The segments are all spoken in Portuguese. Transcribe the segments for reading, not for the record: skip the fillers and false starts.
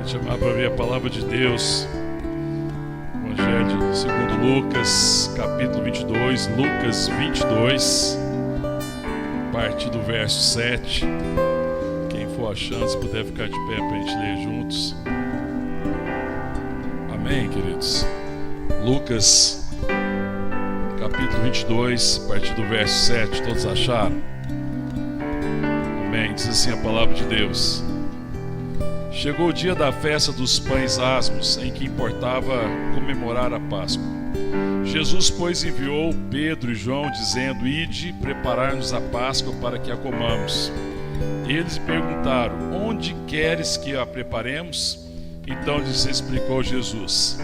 Chamar para ver a palavra de Deus, Evangelho segundo Lucas, capítulo 22, Lucas 22, a partir do verso 7. Quem for achando, se puder ficar de pé para a gente ler juntos. Amém, queridos? Lucas, capítulo 22, a partir do verso 7, todos acharam? Amém, diz assim a palavra de Deus. Chegou o dia da festa dos pães asmos, em que importava comemorar a Páscoa. Jesus, pois, enviou Pedro e João, dizendo: Ide, preparar-nos a Páscoa para que a comamos. Eles perguntaram: Onde queres que a preparemos? Então lhes explicou Jesus: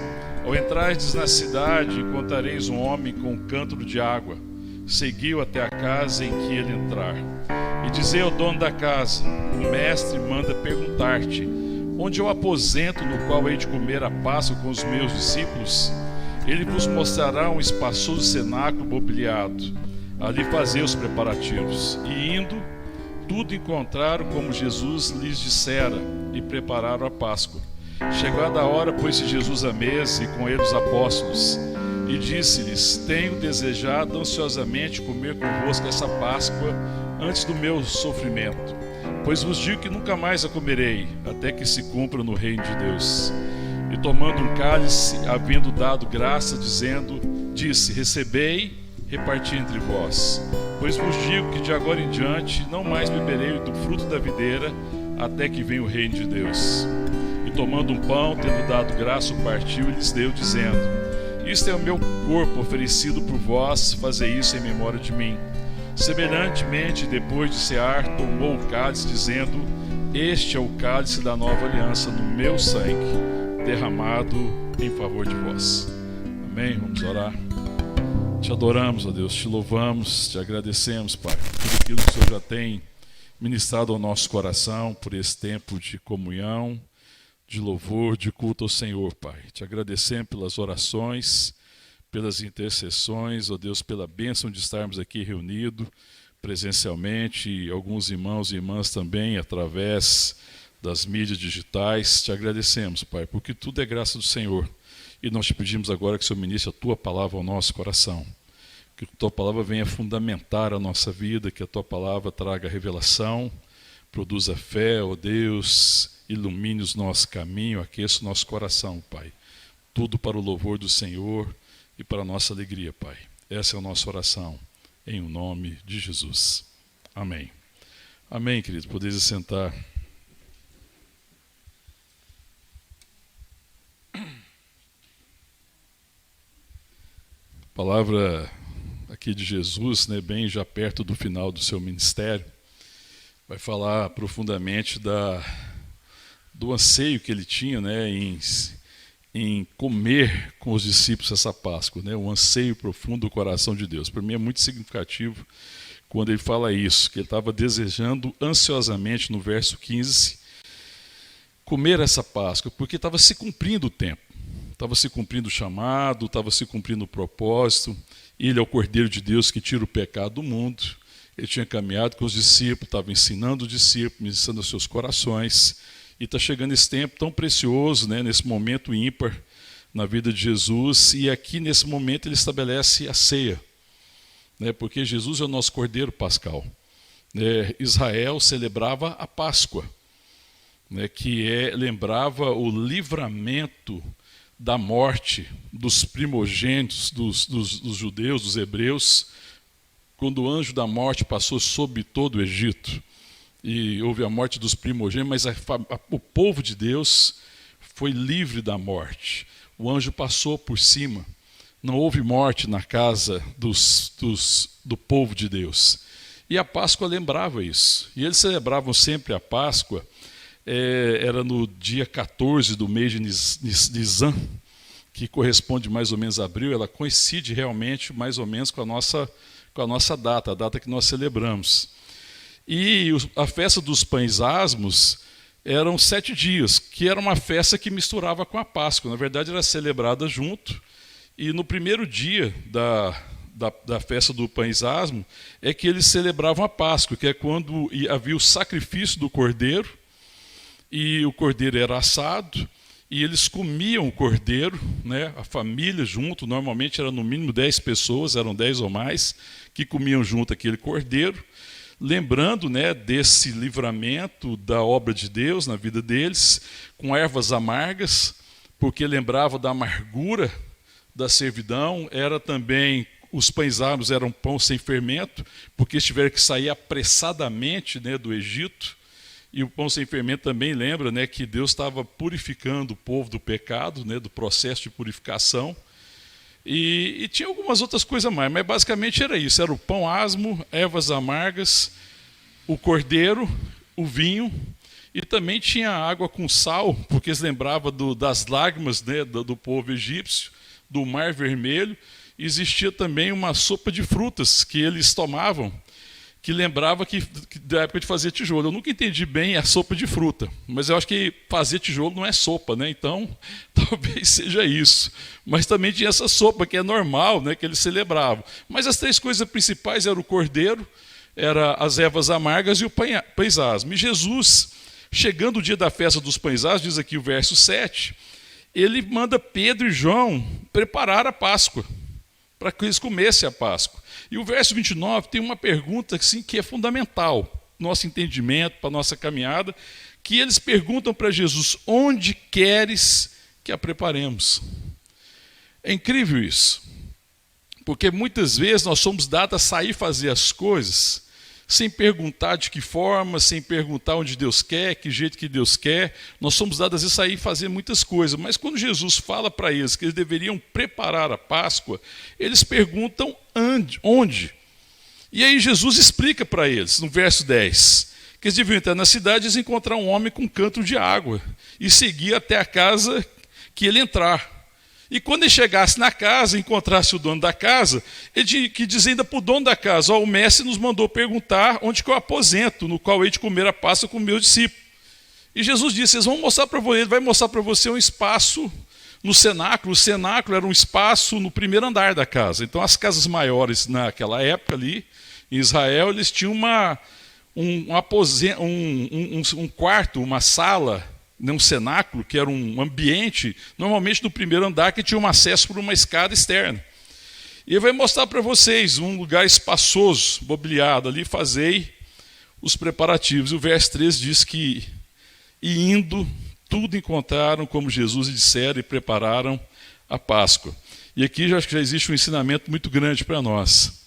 Ao entrardes na cidade, encontrareis um homem com um cântaro de água. Segui-o até a casa em que ele entrar. E dizei ao dono da casa: O mestre manda perguntar-te: Onde é o aposento no qual hei de comer a Páscoa com os meus discípulos? Ele vos mostrará um espaçoso cenáculo mobiliado. Ali fazei os preparativos. E indo, tudo encontraram como Jesus lhes dissera, e prepararam a Páscoa. Chegada a hora, pôs-se Jesus à mesa, e com ele os apóstolos. E disse-lhes: Tenho desejado ansiosamente comer convosco essa Páscoa antes do meu sofrimento. Pois vos digo que nunca mais a comerei, até que se cumpra no reino de Deus. E tomando um cálice, havendo dado graça, disse: Recebei, reparti entre vós. Pois vos digo que de agora em diante não mais beberei do fruto da videira, até que venha o reino de Deus. E tomando um pão, tendo dado graça, o partiu e lhes deu, dizendo: Isto é o meu corpo oferecido por vós, fazei isso em memória de mim. Semelhantemente, depois de cear, tomou o cálice, dizendo: Este é o cálice da nova aliança no meu sangue, derramado em favor de vós. Amém? Vamos orar. Te adoramos, ó Deus, te louvamos, te agradecemos, Pai, por tudo aquilo que o Senhor já tem ministrado ao nosso coração, por esse tempo de comunhão, de louvor, de culto ao Senhor, Pai. Te agradecemos pelas orações, pelas intercessões, ó Deus, pela bênção de estarmos aqui reunidos presencialmente, e alguns irmãos e irmãs também através das mídias digitais. Te agradecemos, Pai, porque tudo é graça do Senhor. E nós te pedimos agora que o Senhor ministre a Tua palavra ao nosso coração. Que a Tua palavra venha fundamentar a nossa vida, que a Tua palavra traga revelação, produza fé, ó Deus, ilumine os nossos caminhos, aqueça o nosso coração, Pai. Tudo para o louvor do Senhor e para a nossa alegria, Pai. Essa é a nossa oração, em o nome de Jesus. Amém. Amém, querido. Podeis assentar. A palavra aqui de Jesus, né, bem já perto do final do seu ministério, vai falar profundamente do anseio que ele tinha, né, em comer com os discípulos essa Páscoa, né? Um anseio profundo do coração de Deus. Para mim é muito significativo quando ele fala isso, que ele estava desejando ansiosamente, no verso 15, comer essa Páscoa, porque estava se cumprindo o tempo, estava se cumprindo o chamado, estava se cumprindo o propósito. Ele é o Cordeiro de Deus que tira o pecado do mundo. Ele tinha caminhado com os discípulos, estava ensinando os discípulos, ensinando os seus corações. E está chegando esse tempo tão precioso, né, nesse momento ímpar na vida de Jesus, e aqui nesse momento ele estabelece a ceia, né, porque Jesus é o nosso Cordeiro Pascal. Israel celebrava a Páscoa, né, lembrava o livramento da morte dos primogênitos dos judeus, dos hebreus, quando o anjo da morte passou sobre todo o Egito. E houve a morte dos primogênitos, mas o povo de Deus foi livre da morte. O anjo passou por cima. Não houve morte na casa do povo de Deus. E a Páscoa lembrava isso. E eles celebravam sempre a Páscoa, era no dia 14 do mês de Nisan, que corresponde mais ou menos a abril. Ela coincide realmente mais ou menos com a nossa data, a data que nós celebramos. E a festa dos pães asmos eram 7 dias, que era uma festa que misturava com a Páscoa. Na verdade, era celebrada junto. E no primeiro dia da festa do pães asmos é que eles celebravam a Páscoa, que é quando havia o sacrifício do cordeiro e o cordeiro era assado, e eles comiam o cordeiro, né, a família junto, normalmente era no mínimo 10 pessoas, eram 10 ou mais, que comiam junto aquele cordeiro, lembrando, né, desse livramento da obra de Deus na vida deles, com ervas amargas, porque lembrava da amargura da servidão. Era também, os pães asmos eram pão sem fermento, porque eles tiveram que sair apressadamente, né, do Egito. E o pão sem fermento também lembra, né, que Deus estava purificando o povo do pecado, né, do processo de purificação. E tinha algumas outras coisas mais, mas basicamente era isso. Era o pão asmo, ervas amargas, o cordeiro, o vinho, e também tinha água com sal, porque eles lembravam das lágrimas, né, do povo egípcio, do Mar Vermelho. Existia também uma sopa de frutas que eles tomavam, que lembrava que da época de fazer tijolo. Eu nunca entendi bem a sopa de fruta, mas eu acho que fazer tijolo não é sopa, né? Então, talvez seja isso. Mas também tinha essa sopa, que é normal, né, que eles celebravam. Mas as 3 coisas principais eram o cordeiro, eram as ervas amargas e o pães asmos. E Jesus, chegando o dia da festa dos pães asmos, diz aqui o verso 7, ele manda Pedro e João preparar a Páscoa, para que eles comessem a Páscoa. E o verso 29 tem uma pergunta assim, que é fundamental, nosso entendimento, para a nossa caminhada, que eles perguntam para Jesus: onde queres que a preparemos? É incrível isso, porque muitas vezes nós somos dados a sair fazer as coisas sem perguntar de que forma, sem perguntar onde Deus quer, que jeito que Deus quer. Nós somos dados às vezes a sair fazer muitas coisas, mas quando Jesus fala para eles que eles deveriam preparar a Páscoa, eles perguntam onde. E aí Jesus explica para eles, no verso 10, que eles deviam entrar na cidade e encontrar um homem com um canto de água e seguir até a casa que ele entrar. E quando ele chegasse na casa, encontrasse o dono da casa, ele que diz ainda para o dono da casa: o mestre nos mandou perguntar onde que é o aposento, no qual hei de comer a Páscoa com meus discípulos. E Jesus disse: ele vai mostrar para você um espaço no cenáculo. O cenáculo era um espaço no primeiro andar da casa. Então as casas maiores naquela época ali, em Israel, eles tinham um quarto, uma sala, um cenáculo, que era um ambiente, normalmente no primeiro andar, que tinha um acesso por uma escada externa. E ele vai mostrar para vocês um lugar espaçoso, mobiliado ali, fazei os preparativos. E o verso 13 diz que, e indo, tudo encontraram como Jesus lhe dissera e prepararam a Páscoa. E aqui já acho que já existe um ensinamento muito grande para nós,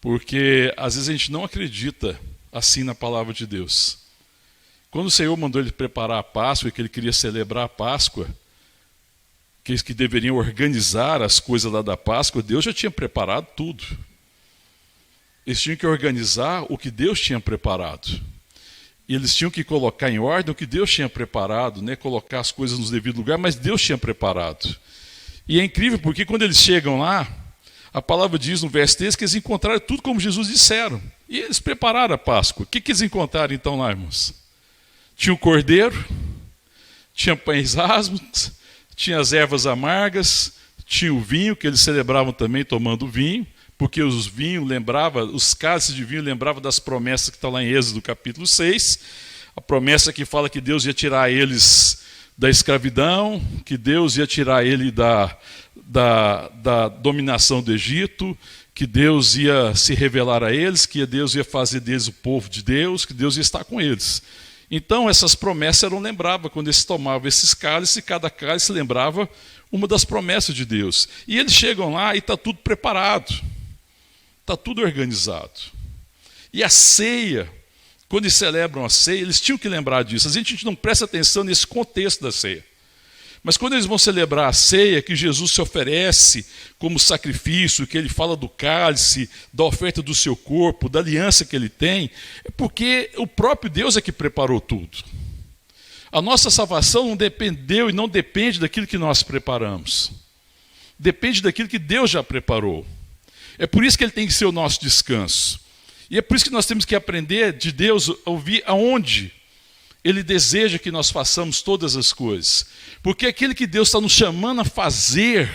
porque às vezes a gente não acredita assim na palavra de Deus. Quando o Senhor mandou ele preparar a Páscoa, e que ele queria celebrar a Páscoa, que deveriam organizar as coisas lá da Páscoa, Deus já tinha preparado tudo. Eles tinham que organizar o que Deus tinha preparado. E eles tinham que colocar em ordem o que Deus tinha preparado, né? Colocar as coisas no devido lugar, mas Deus tinha preparado. E é incrível porque quando eles chegam lá, a palavra diz no verso 13 que eles encontraram tudo como Jesus disseram. E eles prepararam a Páscoa. O que eles encontraram então lá, irmãos? Tinha o cordeiro, tinha pães asmos, tinha as ervas amargas, tinha o vinho, que eles celebravam também tomando vinho, porque os cálices de vinho lembravam das promessas que estão lá em Êxodo capítulo 6, a promessa que fala que Deus ia tirar eles da escravidão, que Deus ia tirar ele da dominação do Egito, que Deus ia se revelar a eles, que Deus ia fazer deles o povo de Deus, que Deus ia estar com eles. Então essas promessas eram lembradas quando eles tomavam esses cálices, e cada cálice lembrava uma das promessas de Deus. E eles chegam lá e está tudo preparado, está tudo organizado. E a ceia, quando eles celebram a ceia, eles tinham que lembrar disso. A gente não presta atenção nesse contexto da ceia. Mas quando eles vão celebrar a ceia, que Jesus se oferece como sacrifício, que ele fala do cálice, da oferta do seu corpo, da aliança que ele tem, é porque o próprio Deus é que preparou tudo. A nossa salvação não dependeu e não depende daquilo que nós preparamos. Depende daquilo que Deus já preparou. É por isso que ele tem que ser o nosso descanso. E é por isso que nós temos que aprender de Deus a ouvir aonde Ele deseja que nós façamos todas as coisas. Porque aquilo que Deus está nos chamando a fazer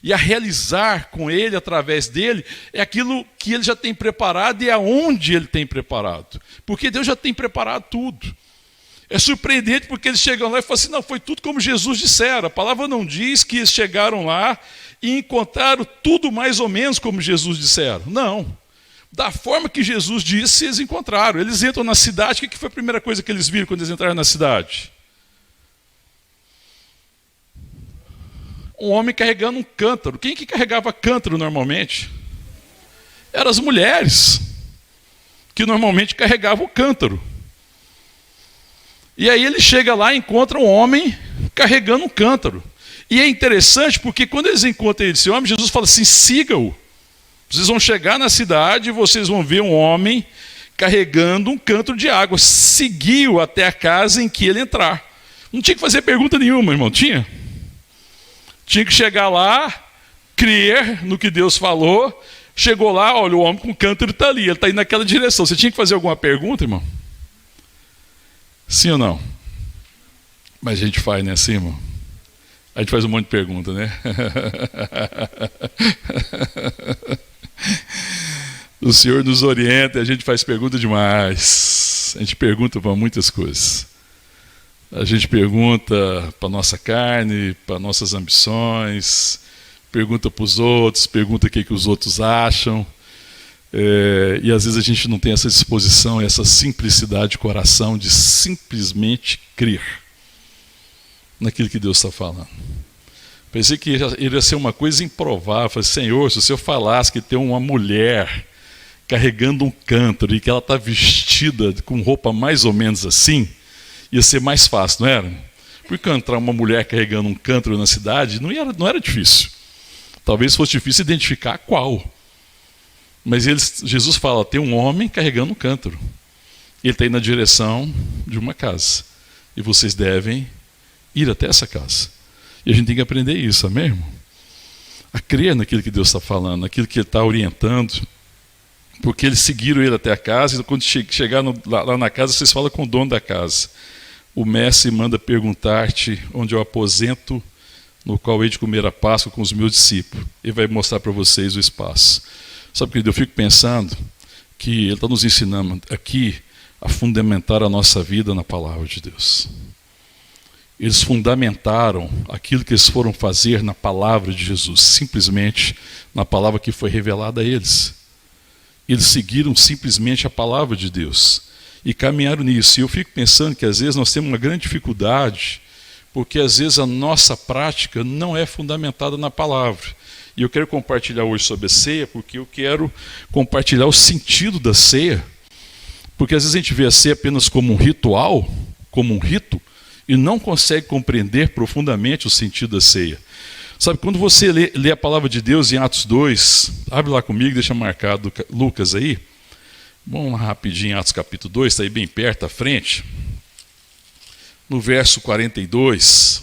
e a realizar com Ele, através dEle, é aquilo que Ele já tem preparado e aonde Ele tem preparado. Porque Deus já tem preparado tudo. É surpreendente porque eles chegam lá e falam assim, não, foi tudo como Jesus dissera. A palavra não diz que eles chegaram lá e encontraram tudo mais ou menos como Jesus dissera. Não. Da forma que Jesus disse, eles encontraram. Eles entram na cidade, o que foi a primeira coisa que eles viram quando eles entraram na cidade? Um homem carregando um cântaro. Quem que carregava cântaro normalmente? Eram as mulheres, que normalmente carregavam o cântaro. E aí ele chega lá e encontra um homem carregando um cântaro. E é interessante porque quando eles encontram esse homem, Jesus fala assim, siga-o. Vocês vão chegar na cidade e vocês vão ver um homem carregando um cântaro de água. Seguiu até a casa em que ele entrar. Não tinha que fazer pergunta nenhuma, irmão, tinha? Tinha que chegar lá, crer no que Deus falou. Chegou lá, olha, o homem com o cântaro está ali, ele está indo naquela direção. Você tinha que fazer alguma pergunta, irmão? Sim ou não? Mas a gente faz, né, assim, irmão? A gente faz um monte de pergunta, né? O Senhor nos orienta, a gente faz pergunta demais. A gente pergunta para muitas coisas. A gente pergunta para a nossa carne, para nossas ambições, pergunta para os outros, pergunta o que os outros acham. E às vezes a gente não tem essa disposição, essa simplicidade de coração de simplesmente crer naquilo que Deus está falando. Pensei que iria ser uma coisa improvável. Falei, Senhor, se o Senhor falasse que tem uma mulher carregando um cântaro e que ela está vestida com roupa mais ou menos assim, ia ser mais fácil, não era? Porque encontrar uma mulher carregando um cântaro na cidade não era difícil. Talvez fosse difícil identificar qual. Mas Jesus fala, tem um homem carregando um cântaro. Ele está indo na direção de uma casa. E vocês devem ir até essa casa. E a gente tem que aprender isso, amém, irmão? A crer naquilo que Deus está falando, naquilo que Ele está orientando. Porque eles seguiram ele até a casa, e quando chegar lá na casa, vocês falam com o dono da casa. O mestre manda perguntar-te onde é o aposento no qual hei de comer a Páscoa com os meus discípulos. Ele vai mostrar para vocês o espaço. Sabe, querido, eu fico pensando que Ele está nos ensinando aqui a fundamentar a nossa vida na palavra de Deus. Eles fundamentaram aquilo que eles foram fazer na palavra de Jesus, simplesmente na palavra que foi revelada a eles. Eles seguiram simplesmente a palavra de Deus e caminharam nisso. E eu fico pensando que às vezes nós temos uma grande dificuldade, porque às vezes a nossa prática não é fundamentada na palavra. E eu quero compartilhar hoje sobre a ceia, porque eu quero compartilhar o sentido da ceia. Porque às vezes a gente vê a ceia apenas como um ritual, como um rito, e não consegue compreender profundamente o sentido da ceia. Sabe, quando você lê a palavra de Deus em Atos 2, abre lá comigo, deixa marcado Lucas aí. Vamos lá rapidinho, Atos capítulo 2, está aí bem perto, à frente. No verso 42.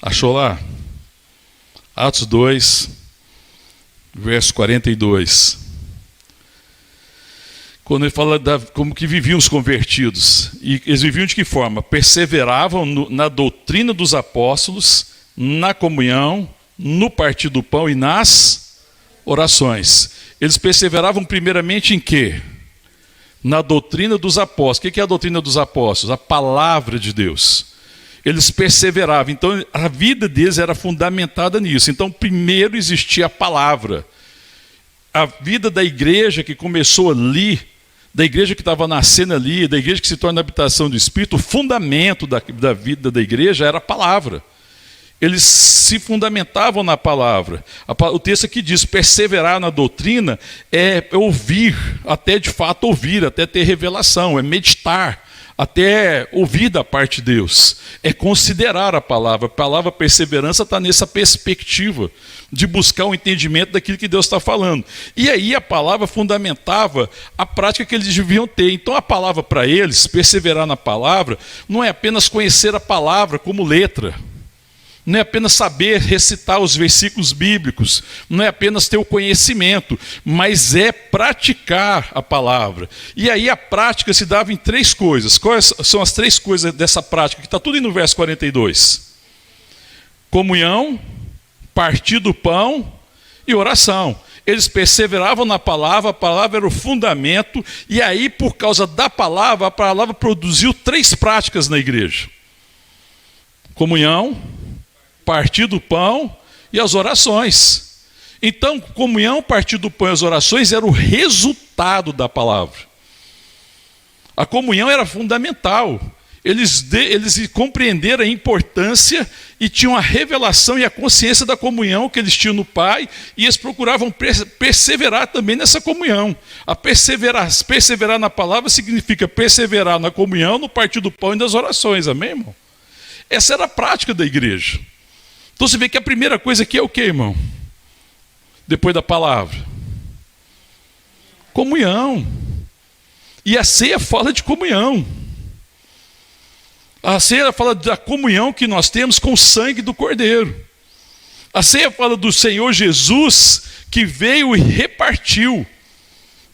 Achou lá? Atos 2, verso 42. Quando ele fala como que viviam os convertidos. E eles viviam de que forma? Perseveravam na doutrina dos apóstolos, na comunhão, no partir do pão e nas orações. Eles perseveravam primeiramente em quê? Na doutrina dos apóstolos. O que é a doutrina dos apóstolos? A palavra de Deus. Eles perseveravam. Então a vida deles era fundamentada nisso. Então primeiro existia a palavra. A vida da igreja que começou ali, da igreja que estava nascendo ali, da igreja que se torna a habitação do Espírito, o fundamento da vida da igreja era a palavra. Eles se fundamentavam na palavra. O texto aqui diz, perseverar na doutrina é ouvir, até de fato ouvir, até ter revelação, é meditar, até ouvir da parte de Deus, é considerar a palavra. A palavra perseverança está nessa perspectiva de buscar o entendimento daquilo que Deus está falando. E aí a palavra fundamentava a prática que eles deviam ter. Então a palavra para eles, perseverar na palavra, não é apenas conhecer a palavra como letra, não é apenas saber recitar os versículos bíblicos, não é apenas ter o conhecimento, mas é praticar a palavra. E aí a prática se dava em três coisas. Quais são as três coisas dessa prática? Que está tudo aí no verso 42. Comunhão, partir do pão e oração. eles perseveravam na palavra, a palavra era o fundamento, e aí, por causa da palavra, a palavra produziu 3 práticas na igreja: comunhão, partir do pão e as orações. Então, comunhão, partir do pão e as orações era o resultado da palavra. A comunhão era fundamental. Eles compreenderam a importância e tinham a revelação e a consciência da comunhão que eles tinham no Pai, e eles procuravam perseverar também nessa comunhão. Perseverar na palavra significa perseverar na comunhão, no partir do pão e nas orações, amém, irmão? Essa era a prática da igreja. Então você vê que a primeira coisa aqui é o quê, irmão? Depois da palavra? Comunhão. E a ceia fala de comunhão. A ceia fala da comunhão que nós temos com o sangue do Cordeiro. A ceia fala do Senhor Jesus, que veio e repartiu,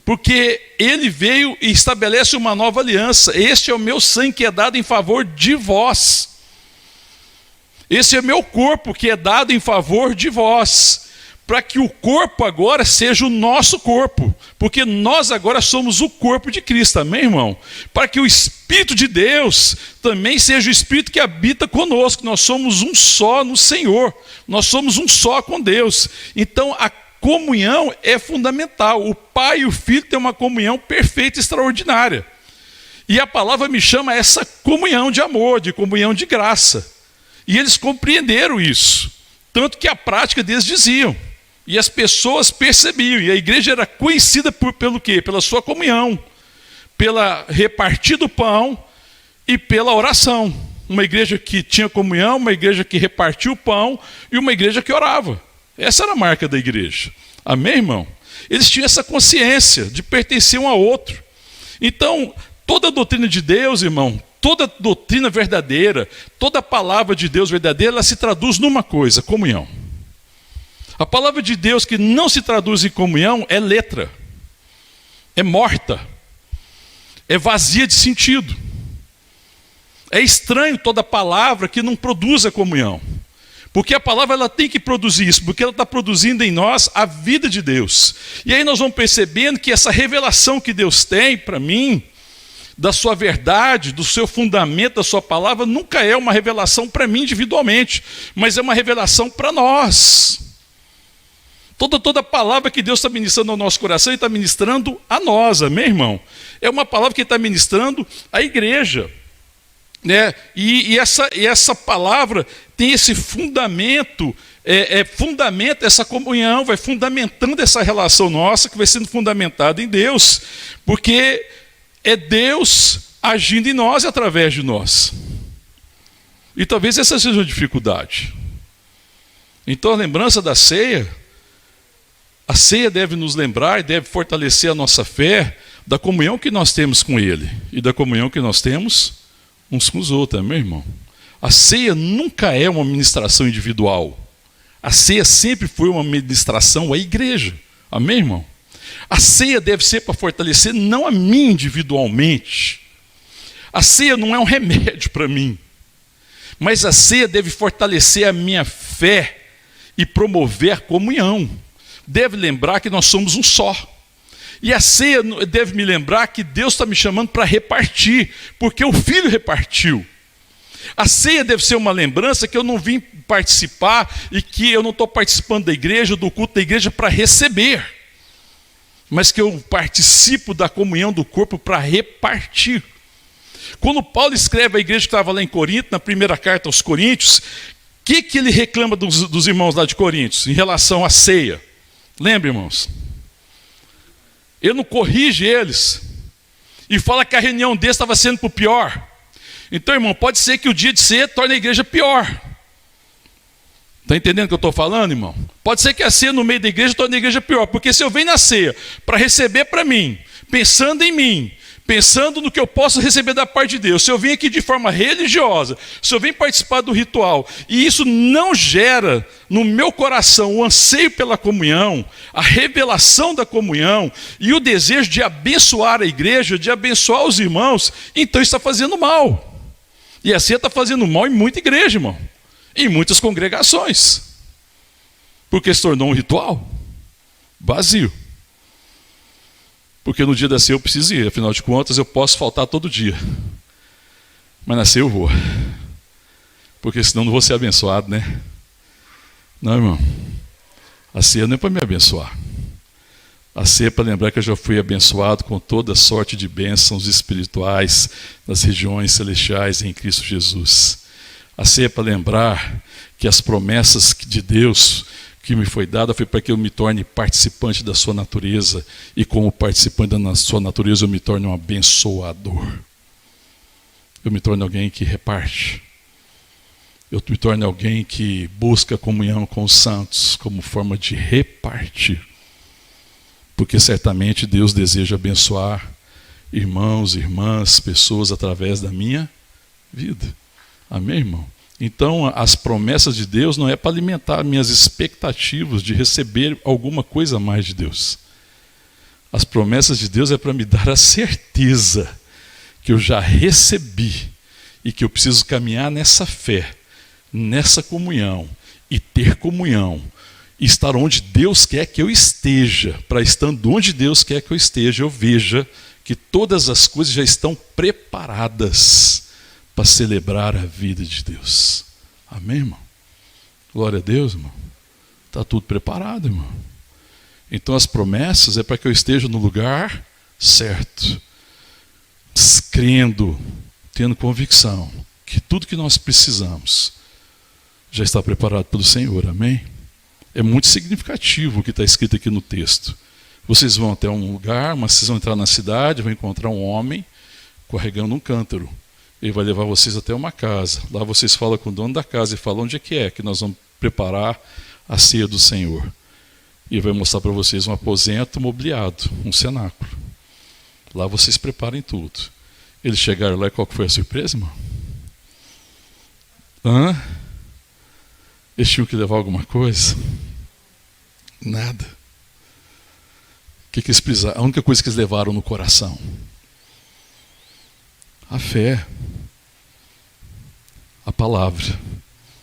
porque Ele veio e estabelece uma nova aliança. Este é o meu sangue que é dado em favor de vós. Esse é meu corpo que é dado em favor de vós, para que o corpo agora seja o nosso corpo, porque nós agora somos o corpo de Cristo, amém, irmão? Para que o Espírito de Deus também seja o Espírito que habita conosco. Nós somos um só no Senhor, nós somos um só com Deus. Então a comunhão é fundamental. O Pai e o Filho têm uma comunhão perfeita e extraordinária, e a palavra me chama a essa comunhão de amor, de comunhão de graça, e eles compreenderam isso, tanto que a prática deles diziam. E as pessoas percebiam, e a igreja era conhecida pelo quê? Pela sua comunhão, pela repartir do pão e pela oração. Uma igreja que tinha comunhão, uma igreja que repartia o pão e uma igreja que orava. Essa era a marca da igreja. Amém, irmão? Eles tinham essa consciência de pertencer um ao outro. Então, toda a doutrina de Deus, irmão, toda a doutrina verdadeira, toda a palavra de Deus verdadeira, ela se traduz numa coisa: comunhão. A palavra de Deus que não se traduz em comunhão é letra, é morta, é vazia de sentido. É estranho toda palavra que não produz a comunhão, porque a palavra ela tem que produzir isso, porque ela está produzindo em nós a vida de Deus. E aí nós vamos percebendo que essa revelação que Deus tem para mim, da sua verdade, do seu fundamento, da sua palavra, nunca é uma revelação para mim individualmente, mas é uma revelação para nós. Toda palavra que Deus está ministrando ao nosso coração, Ele está ministrando a nós, amém, irmão? É uma palavra que Ele está ministrando à igreja, né? E essa palavra tem esse fundamento, fundamenta essa comunhão, vai fundamentando essa relação nossa, que vai sendo fundamentada em Deus, porque é Deus agindo em nós e através de nós. E talvez essa seja a dificuldade. Então a lembrança da ceia, a ceia deve nos lembrar e deve fortalecer a nossa fé da comunhão que nós temos com Ele e da comunhão que nós temos uns com os outros, meu irmão. A ceia nunca é uma ministração individual. A ceia sempre foi uma ministração à igreja, amém, irmão? A ceia deve ser para fortalecer não a mim individualmente. A ceia não é um remédio para mim, mas a ceia deve fortalecer a minha fé e promover a comunhão. Deve lembrar que nós somos um só. E a ceia deve me lembrar que Deus está me chamando para repartir, porque o Filho repartiu. A ceia deve ser uma lembrança que eu não vim participar e que eu não estou participando da igreja, do culto da igreja para receber, mas que eu participo da comunhão do corpo para repartir. Quando Paulo escreve à igreja que estava lá em Corinto, na primeira carta aos Coríntios, o que ele reclama dos irmãos lá de Coríntios em relação à ceia? Lembra, irmãos? Ele não corrige eles e fala que a reunião deles estava sendo para o pior. Então, irmão, pode ser que o dia de ceia torne a igreja pior. Está entendendo o que eu estou falando, irmão? Pode ser que a ceia no meio da igreja torne a igreja pior, porque se eu venho na ceia para receber para mim, pensando em mim, pensando no que eu posso receber da parte de Deus, se eu vim aqui de forma religiosa, se eu vim participar do ritual, e isso não gera no meu coração o anseio pela comunhão, a revelação da comunhão e o desejo de abençoar a igreja, de abençoar os irmãos, então está fazendo mal. E a ceia está fazendo mal em muita igreja, irmão, em muitas congregações, porque se tornou um ritual. vazio. Porque no dia da ceia eu preciso ir, afinal de contas eu posso faltar todo dia. Mas na ceia eu vou. Porque senão não vou ser abençoado, né? Não, irmão. A ceia não é para me abençoar. A ceia é para lembrar que eu já fui abençoado com toda sorte de bênçãos espirituais nas regiões celestiais em Cristo Jesus. A ceia é para lembrar que as promessas de Deus que me foi dada foi para que eu me torne participante da sua natureza, e como participante da sua natureza eu me torne um abençoador. Eu me torno alguém que reparte. Eu me torno alguém que busca comunhão com os santos como forma de repartir. Porque certamente Deus deseja abençoar irmãos, irmãs, pessoas através da minha vida. Amém, irmão? Então, as promessas de Deus não é para alimentar minhas expectativas de receber alguma coisa a mais de Deus. As promessas de Deus é para me dar a certeza que eu já recebi e que eu preciso caminhar nessa fé, nessa comunhão, e ter comunhão, e estar onde Deus quer que eu esteja. Para estando onde Deus quer que eu esteja, eu veja que todas as coisas já estão preparadas para celebrar a vida de Deus. Amém, irmão? Glória a Deus, irmão. Está tudo preparado, irmão. Então as promessas é para que eu esteja no lugar certo, crendo, tendo convicção que tudo que nós precisamos já está preparado pelo Senhor. Amém? É muito significativo o que está escrito aqui no texto. Vocês vão até um lugar, mas vocês vão entrar na cidade, vão encontrar um homem carregando um cântaro. Ele vai levar vocês até uma casa. Lá vocês falam com o dono da casa e falam onde é que nós vamos preparar a ceia do Senhor. E vai mostrar para vocês um aposento mobiliado, um cenáculo. Lá vocês preparem tudo. Eles chegaram lá e qual que foi a surpresa, irmão? Eles tinham que levar alguma coisa? Nada. O que eles precisaram? A única coisa que eles levaram no coração: a fé, a palavra.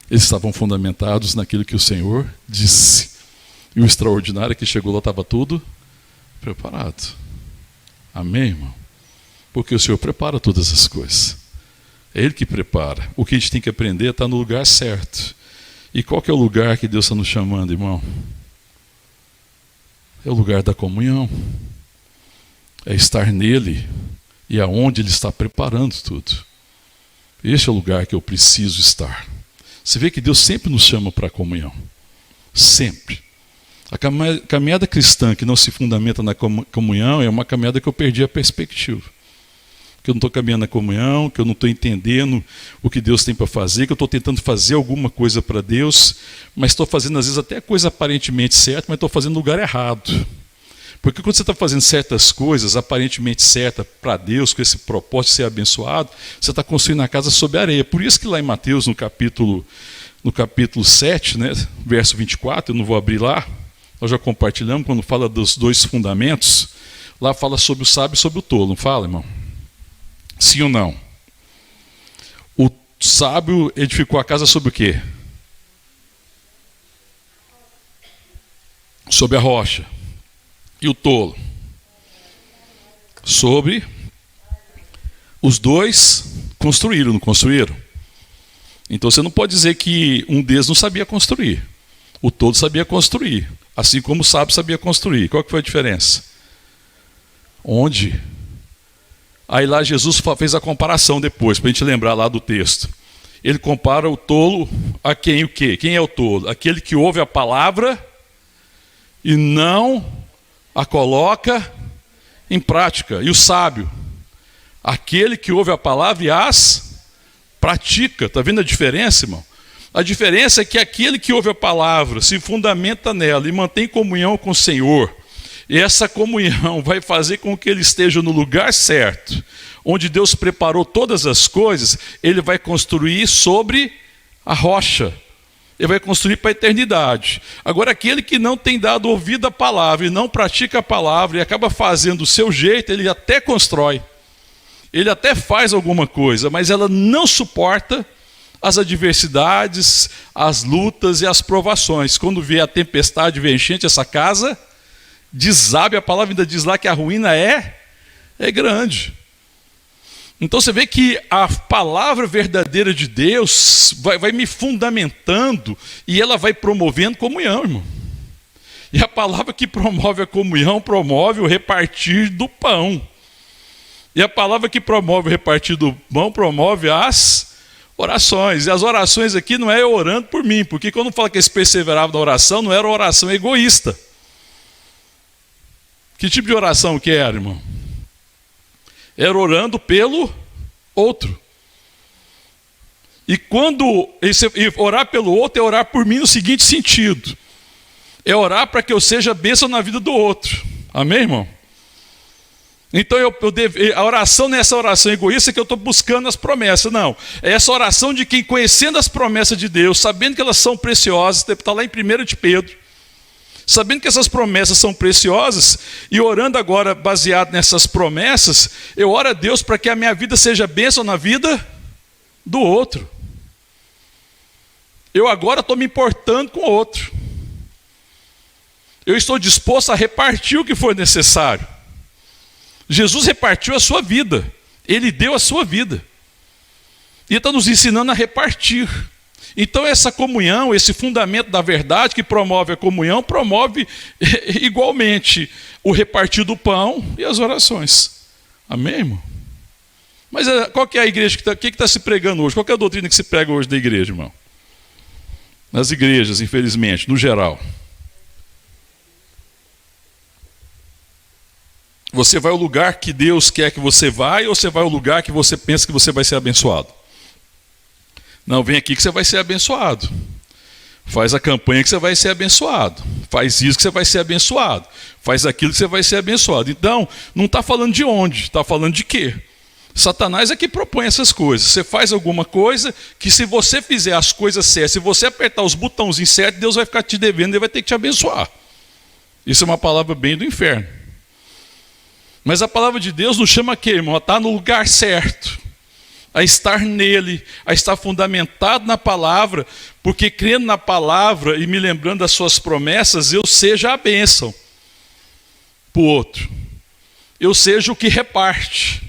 Eles estavam fundamentados naquilo que o Senhor disse. E o extraordinário é que chegou lá, estava tudo preparado. Amém, irmão? Porque o Senhor prepara todas as coisas. É Ele que prepara. O que a gente tem que aprender é estar no lugar certo. E qual que é o lugar que Deus está nos chamando, irmão? É o lugar da comunhão. É estar nele e aonde Ele está preparando tudo. Este é o lugar que eu preciso estar. Você vê que Deus sempre nos chama para a comunhão. Sempre. A caminhada cristã que não se fundamenta na comunhão é uma caminhada que eu perdi a perspectiva. Que eu não estou caminhando na comunhão, que eu não estou entendendo o que Deus tem para fazer, que eu estou tentando fazer alguma coisa para Deus, mas estou fazendo às vezes até a coisa aparentemente certa, mas estou fazendo no lugar errado. Porque quando você está fazendo certas coisas aparentemente certas para Deus, com esse propósito de ser abençoado, você está construindo a casa sob a areia. Por isso que lá em Mateus, no capítulo 7, né, verso 24, eu não vou abrir lá, nós já compartilhamos, quando fala dos dois fundamentos, lá fala sobre o sábio e sobre o tolo, não fala, irmão? Sim ou não? O sábio edificou a casa sobre o quê? Sobre a rocha. E o tolo? Sobre. Os dois construíram, não construíram? Então você não pode dizer que um deles não sabia construir. O tolo sabia construir, assim como o sábio sabia construir. Qual que foi a diferença? Onde? Aí lá Jesus fez a comparação depois, para a gente lembrar lá do texto. Ele compara o tolo a quem? O quê? Quem é o tolo? Aquele que ouve a palavra e não a coloca em prática. E o sábio? Aquele que ouve a palavra e as pratica. Está vendo a diferença, irmão? A diferença é que aquele que ouve a palavra se fundamenta nela e mantém comunhão com o Senhor. E essa comunhão vai fazer com que ele esteja no lugar certo, onde Deus preparou todas as coisas. Ele vai construir sobre a rocha. Ele vai construir para a eternidade. Agora, aquele que não tem dado ouvido à palavra e não pratica a palavra e acaba fazendo do seu jeito, ele até constrói. Ele até faz alguma coisa, mas ela não suporta as adversidades, as lutas e as provações. Quando vier a tempestade, vier a enchente, essa casa desabe, a palavra ainda diz lá que a ruína é grande. Então você vê que a palavra verdadeira de Deus vai me fundamentando e ela vai promovendo comunhão, irmão. E a palavra que promove a comunhão promove o repartir do pão. E a palavra que promove o repartir do pão promove as orações. E as orações aqui não é eu orando por mim, porque quando fala que eles perseveravam na oração, não era oração egoísta. Que tipo de oração que era, irmão? Era orando pelo outro. E orar pelo outro é orar por mim no seguinte sentido: é orar para que eu seja bênção na vida do outro. Amém, irmão? Então a oração não é essa oração egoísta que eu estou buscando as promessas, não. É essa oração de quem, conhecendo as promessas de Deus, sabendo que elas são preciosas, está lá em 1 de Pedro, sabendo que essas promessas são preciosas, e orando agora baseado nessas promessas, eu oro a Deus para que a minha vida seja bênção na vida do outro. Eu agora estou me importando com o outro. Eu estou disposto a repartir o que for necessário. Jesus repartiu a sua vida. Ele deu a sua vida. E está nos ensinando a repartir. Então essa comunhão, esse fundamento da verdade que promove a comunhão, promove igualmente o repartir do pão e as orações. Amém, irmão? Mas qual que é a igreja que está se pregando hoje? Qual que é a doutrina que se prega hoje da igreja, irmão? Nas igrejas, infelizmente, no geral. Você vai ao lugar que Deus quer que você vá, ou você vai ao lugar que você pensa que você vai ser abençoado? Não, vem aqui que você vai ser abençoado. Faz a campanha que você vai ser abençoado. Faz isso que você vai ser abençoado. Faz aquilo que você vai ser abençoado. Então, não está falando de onde, está falando de quê? Satanás é que propõe essas coisas. Você faz alguma coisa que, se você fizer as coisas certas, se você apertar os botãozinhos certos, Deus vai ficar te devendo e vai ter que te abençoar. Isso é uma palavra bem do inferno. Mas a palavra de Deus nos chama a quê, irmão? A estar no lugar certo, a estar nele, a estar fundamentado na palavra, porque crendo na palavra e me lembrando das suas promessas, eu seja a bênção para o outro. Eu seja o que reparte.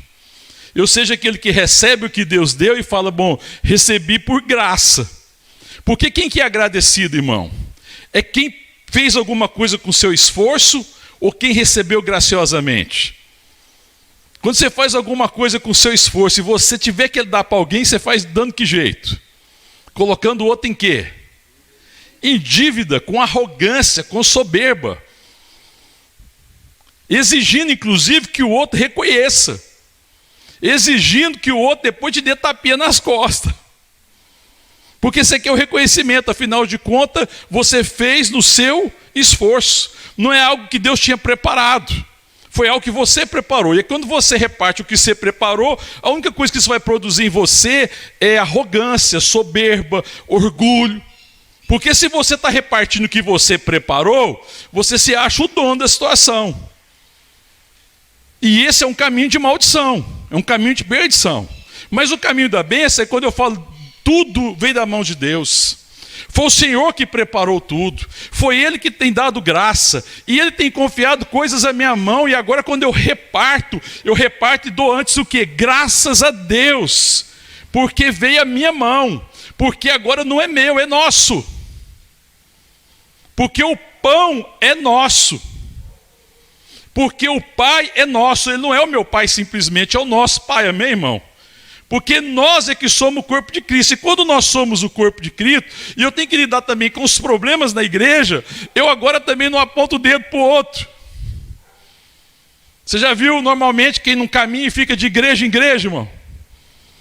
Eu seja aquele que recebe o que Deus deu e fala, bom, recebi por graça. Porque quem que é agradecido, irmão? É quem fez alguma coisa com seu esforço ou quem recebeu graciosamente? Quando você faz alguma coisa com seu esforço e você tiver que dar para alguém, você faz dando que jeito? Colocando o outro em quê? Em dívida, com arrogância, com soberba. Exigindo, inclusive, que o outro reconheça. Exigindo que o outro depois te dê tapinha nas costas. Porque você quer o reconhecimento, afinal de contas, você fez no seu esforço. Não é algo que Deus tinha preparado. Foi algo que você preparou. E quando você reparte o que você preparou, a única coisa que isso vai produzir em você é arrogância, soberba, orgulho. Porque se você está repartindo o que você preparou, você se acha o dono da situação. E esse é um caminho de maldição, é um caminho de perdição. Mas o caminho da bênção é quando eu falo, tudo vem da mão de Deus. Foi o Senhor que preparou tudo. Foi Ele que tem dado graça. E Ele tem confiado coisas à minha mão. E agora quando eu reparto e dou antes o quê? Graças a Deus. Porque veio a minha mão. Porque agora não é meu, é nosso. Porque o pão é nosso. Porque o Pai é nosso. Ele não é o meu Pai simplesmente, é o nosso Pai. Amém, irmão? Porque nós é que somos o corpo de Cristo. E quando nós somos o corpo de Cristo, e eu tenho que lidar também com os problemas na igreja, eu agora também não aponto o dedo para o outro. Você já viu normalmente quem não caminha e fica de igreja em igreja, irmão?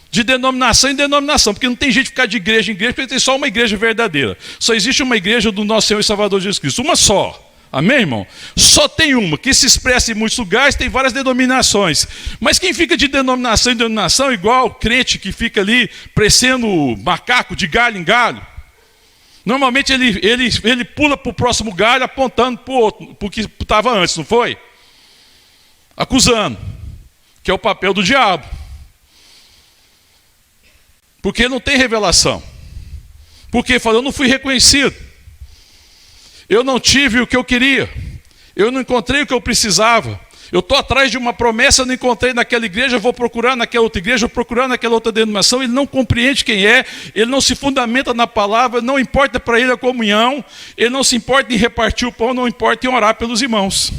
De denominação em denominação. Porque não tem jeito de ficar de igreja em igreja, porque tem só uma igreja verdadeira. Só existe uma igreja do nosso Senhor e Salvador Jesus Cristo. Uma só. Amém, irmão? Só tem uma, que se expressa em muitos lugares, tem várias denominações. Mas quem fica de denominação em denominação, igual o crente que fica ali parecendo macaco de galho em galho, normalmente ele pula para o próximo galho apontando para o outro, para o que estava antes, não foi? Acusando, que é o papel do diabo. Porque não tem revelação. Porque fala, eu não fui reconhecido. Eu não tive o que eu queria. Eu não encontrei o que eu precisava. Eu estou atrás de uma promessa, não encontrei naquela igreja, eu vou procurar naquela outra igreja, vou procurar naquela outra denominação. Ele não compreende quem é, ele não se fundamenta na palavra, não importa para ele a comunhão, ele não se importa em repartir o pão, não importa em orar pelos irmãos.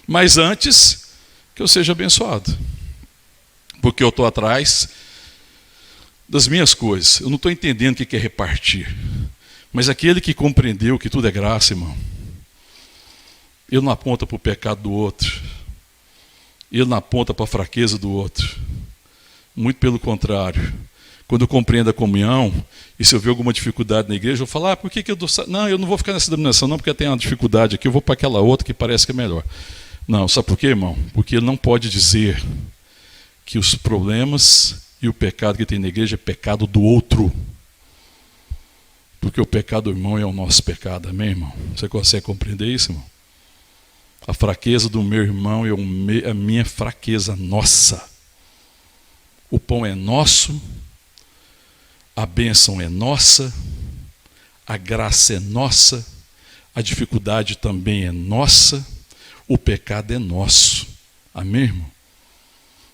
Mas antes que eu seja abençoado, porque eu estou atrás das minhas coisas. Eu não estou entendendo o que é repartir. Mas aquele que compreendeu que tudo é graça, irmão, ele não aponta para o pecado do outro, ele não aponta para a fraqueza do outro. Muito pelo contrário. Quando eu compreendo a comunhão, e se eu ver alguma dificuldade na igreja, eu falo, por que eu dou... Não, eu não vou ficar nessa denominação não, porque tem uma dificuldade aqui, eu vou para aquela outra que parece que é melhor. Não, sabe por quê, irmão? Porque ele não pode dizer que os problemas e o pecado que tem na igreja é pecado do outro. Porque o pecado do irmão é o nosso pecado, amém, irmão? Você consegue compreender isso, irmão? A fraqueza do meu irmão é a minha fraqueza nossa. O pão é nosso, a bênção é nossa, a graça é nossa, a dificuldade também é nossa, o pecado é nosso. Amém, irmão?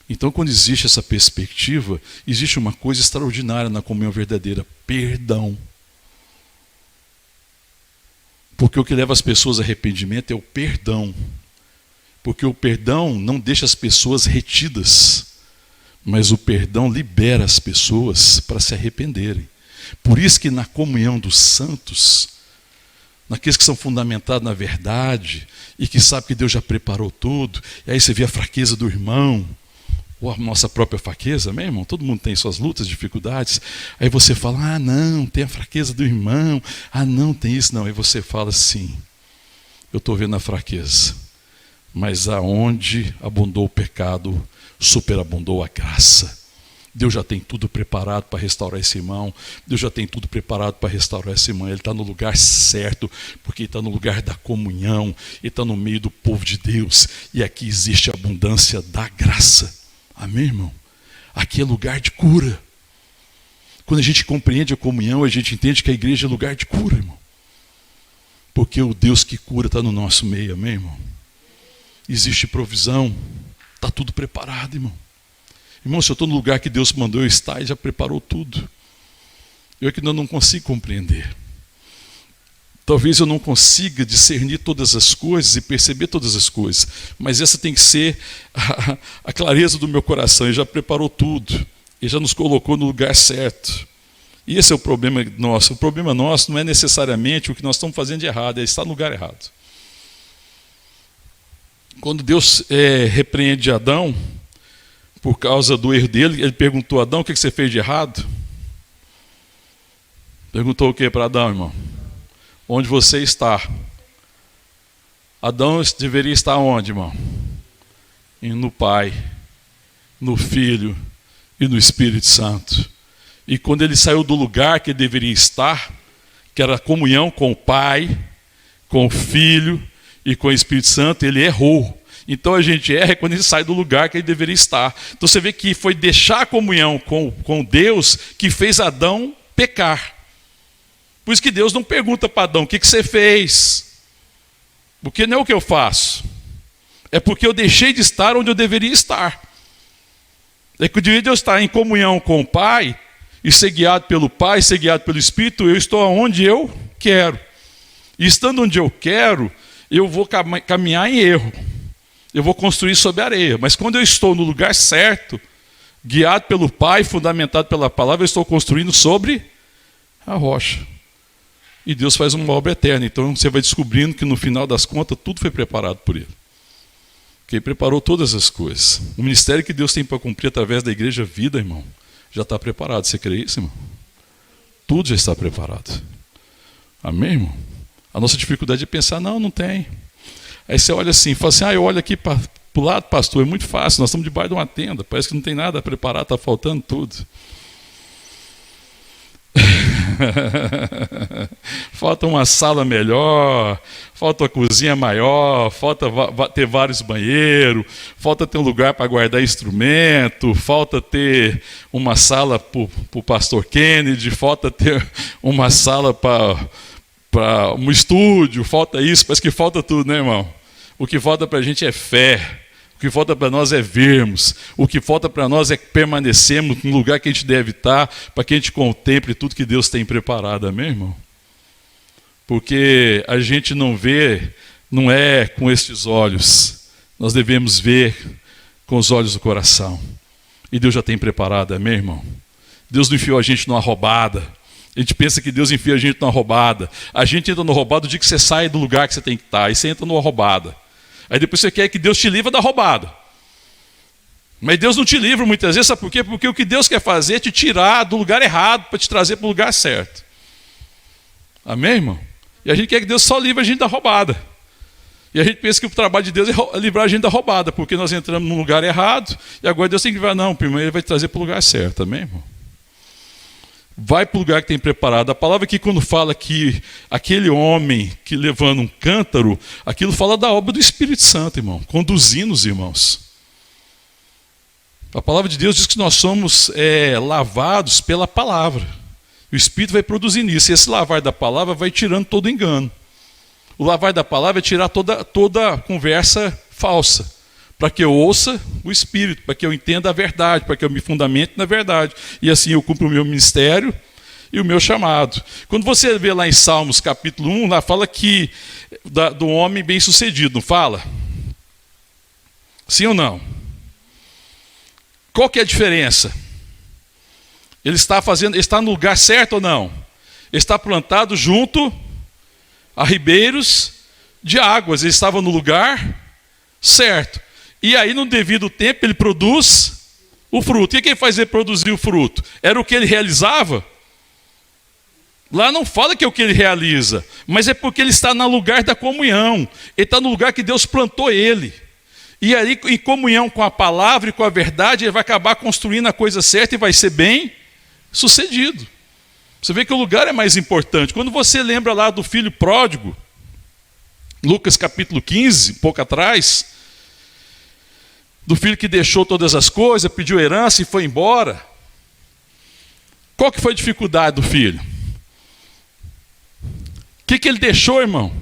Então, quando existe essa perspectiva, existe uma coisa extraordinária na comunhão verdadeira: perdão. Porque o que leva as pessoas a arrependimento é o perdão. Porque o perdão não deixa as pessoas retidas, mas o perdão libera as pessoas para se arrependerem. Por isso que na comunhão dos santos, naqueles que são fundamentados na verdade, e que sabem que Deus já preparou tudo, e aí você vê a fraqueza do irmão, ou a nossa própria fraqueza, amém, irmão? Todo mundo tem suas lutas, dificuldades. Aí você fala, não, tem a fraqueza do irmão. Não, tem isso, não. Aí você fala assim, eu estou vendo a fraqueza, mas aonde abundou o pecado, superabundou a graça. Deus já tem tudo preparado para restaurar esse irmão. Deus já tem tudo preparado para restaurar esse irmão. Ele está no lugar certo, porque ele está no lugar da comunhão, ele está no meio do povo de Deus, e aqui existe a abundância da graça. Amém, irmão? Aqui é lugar de cura. Quando a gente compreende a comunhão, a gente entende que a igreja é lugar de cura, irmão. Porque o Deus que cura está no nosso meio, amém, irmão? Existe provisão, está tudo preparado, irmão. Irmão, se eu estou no lugar que Deus mandou eu estar, Ele já preparou tudo. Eu é que não consigo compreender. Talvez eu não consiga discernir todas as coisas e perceber todas as coisas, mas essa tem que ser a clareza do meu coração. Ele já preparou tudo, Ele já nos colocou no lugar certo. E esse é o problema nosso. O problema nosso não é necessariamente o que nós estamos fazendo de errado, é estar no lugar errado. Quando Deus repreende Adão, por causa do erro dele, Ele perguntou a Adão, o que você fez de errado? Perguntou o que para Adão, irmão? Onde você está? Adão deveria estar onde, irmão? No Pai, no Filho e no Espírito Santo. E quando ele saiu do lugar que ele deveria estar, que era a comunhão com o Pai, com o Filho e com o Espírito Santo, ele errou. Então a gente erra quando ele sai do lugar que ele deveria estar. Então você vê que foi deixar a comunhão com Deus que fez Adão pecar. Por isso que Deus não pergunta para Adão, o que você fez? Porque não é o que eu faço. É porque eu deixei de estar onde eu deveria estar. É que eu deveria estar em comunhão com o Pai, e ser guiado pelo Pai, ser guiado pelo Espírito, eu estou onde eu quero. E estando onde eu quero, eu vou caminhar em erro. Eu vou construir sobre a areia. Mas quando eu estou no lugar certo, guiado pelo Pai, fundamentado pela palavra, eu estou construindo sobre a rocha. E Deus faz uma obra eterna. Então você vai descobrindo que no final das contas tudo foi preparado por Ele. Que Ele preparou todas as coisas. O ministério que Deus tem para cumprir através da igreja vida, irmão, já está preparado. Você crê isso, irmão? Tudo já está preparado. Amém, irmão? A nossa dificuldade é pensar, não tem. Aí você olha assim, fala assim, eu olho aqui para o lado, pastor, é muito fácil, nós estamos debaixo de uma tenda, parece que não tem nada preparado, está faltando tudo. Falta uma sala melhor, falta uma cozinha maior, falta ter vários banheiros, falta ter um lugar para guardar instrumento, falta ter uma sala para o pastor Kennedy, falta ter uma sala para um estúdio, falta isso, parece que falta tudo, né, irmão? O que falta para a gente é fé. O que falta para nós é vermos. O que falta para nós é permanecermos no lugar que a gente deve estar, para que a gente contemple tudo que Deus tem preparado, amém, irmão? Porque a gente não vê, não é com estes olhos. Nós devemos ver com os olhos do coração. E Deus já tem preparado, amém, irmão? Deus não enfiou a gente numa roubada. A gente pensa que Deus enfia a gente numa roubada. A gente entra numa roubada o dia que você sai do lugar que você tem que estar. Aí você entra numa roubada. Aí depois você quer que Deus te livre da roubada. Mas Deus não te livra muitas vezes, sabe por quê? Porque o que Deus quer fazer é te tirar do lugar errado para te trazer para o lugar certo. Amém, irmão? E a gente quer que Deus só livre a gente da roubada. E a gente pensa que o trabalho de Deus é livrar a gente da roubada, porque nós entramos num lugar errado e agora Deus tem que livrar. Não, primeiro Ele vai te trazer para o lugar certo. Amém, irmão? Vai para o lugar que tem preparado. A palavra aqui, quando fala que aquele homem que levando um cântaro, aquilo fala da obra do Espírito Santo, irmão, conduzindo os irmãos. A palavra de Deus diz que nós somos lavados pela palavra. O Espírito vai produzindo isso. E esse lavar da palavra vai tirando todo engano. O lavar da palavra é tirar toda conversa falsa, para que eu ouça o Espírito, para que eu entenda a verdade, para que eu me fundamente na verdade. E assim eu cumpro o meu ministério e o meu chamado. Quando você vê lá em Salmos capítulo 1, lá fala que do homem bem sucedido, não fala? Sim ou não? Qual que é a diferença? Ele está no lugar certo ou não? Ele está plantado junto a ribeiros de águas. Ele estava no lugar certo. E aí, no devido tempo, ele produz o fruto. E quem faz ele produzir o fruto? Era o que ele realizava? Lá não fala que é o que ele realiza, mas é porque ele está no lugar da comunhão. Ele está no lugar que Deus plantou ele. E aí, em comunhão com a palavra e com a verdade, ele vai acabar construindo a coisa certa e vai ser bem sucedido. Você vê que o lugar é mais importante. Quando você lembra lá do filho pródigo, Lucas capítulo 15, um pouco atrás, do filho que deixou todas as coisas, pediu herança e foi embora. Qual que foi a dificuldade do filho? O que ele deixou, irmão?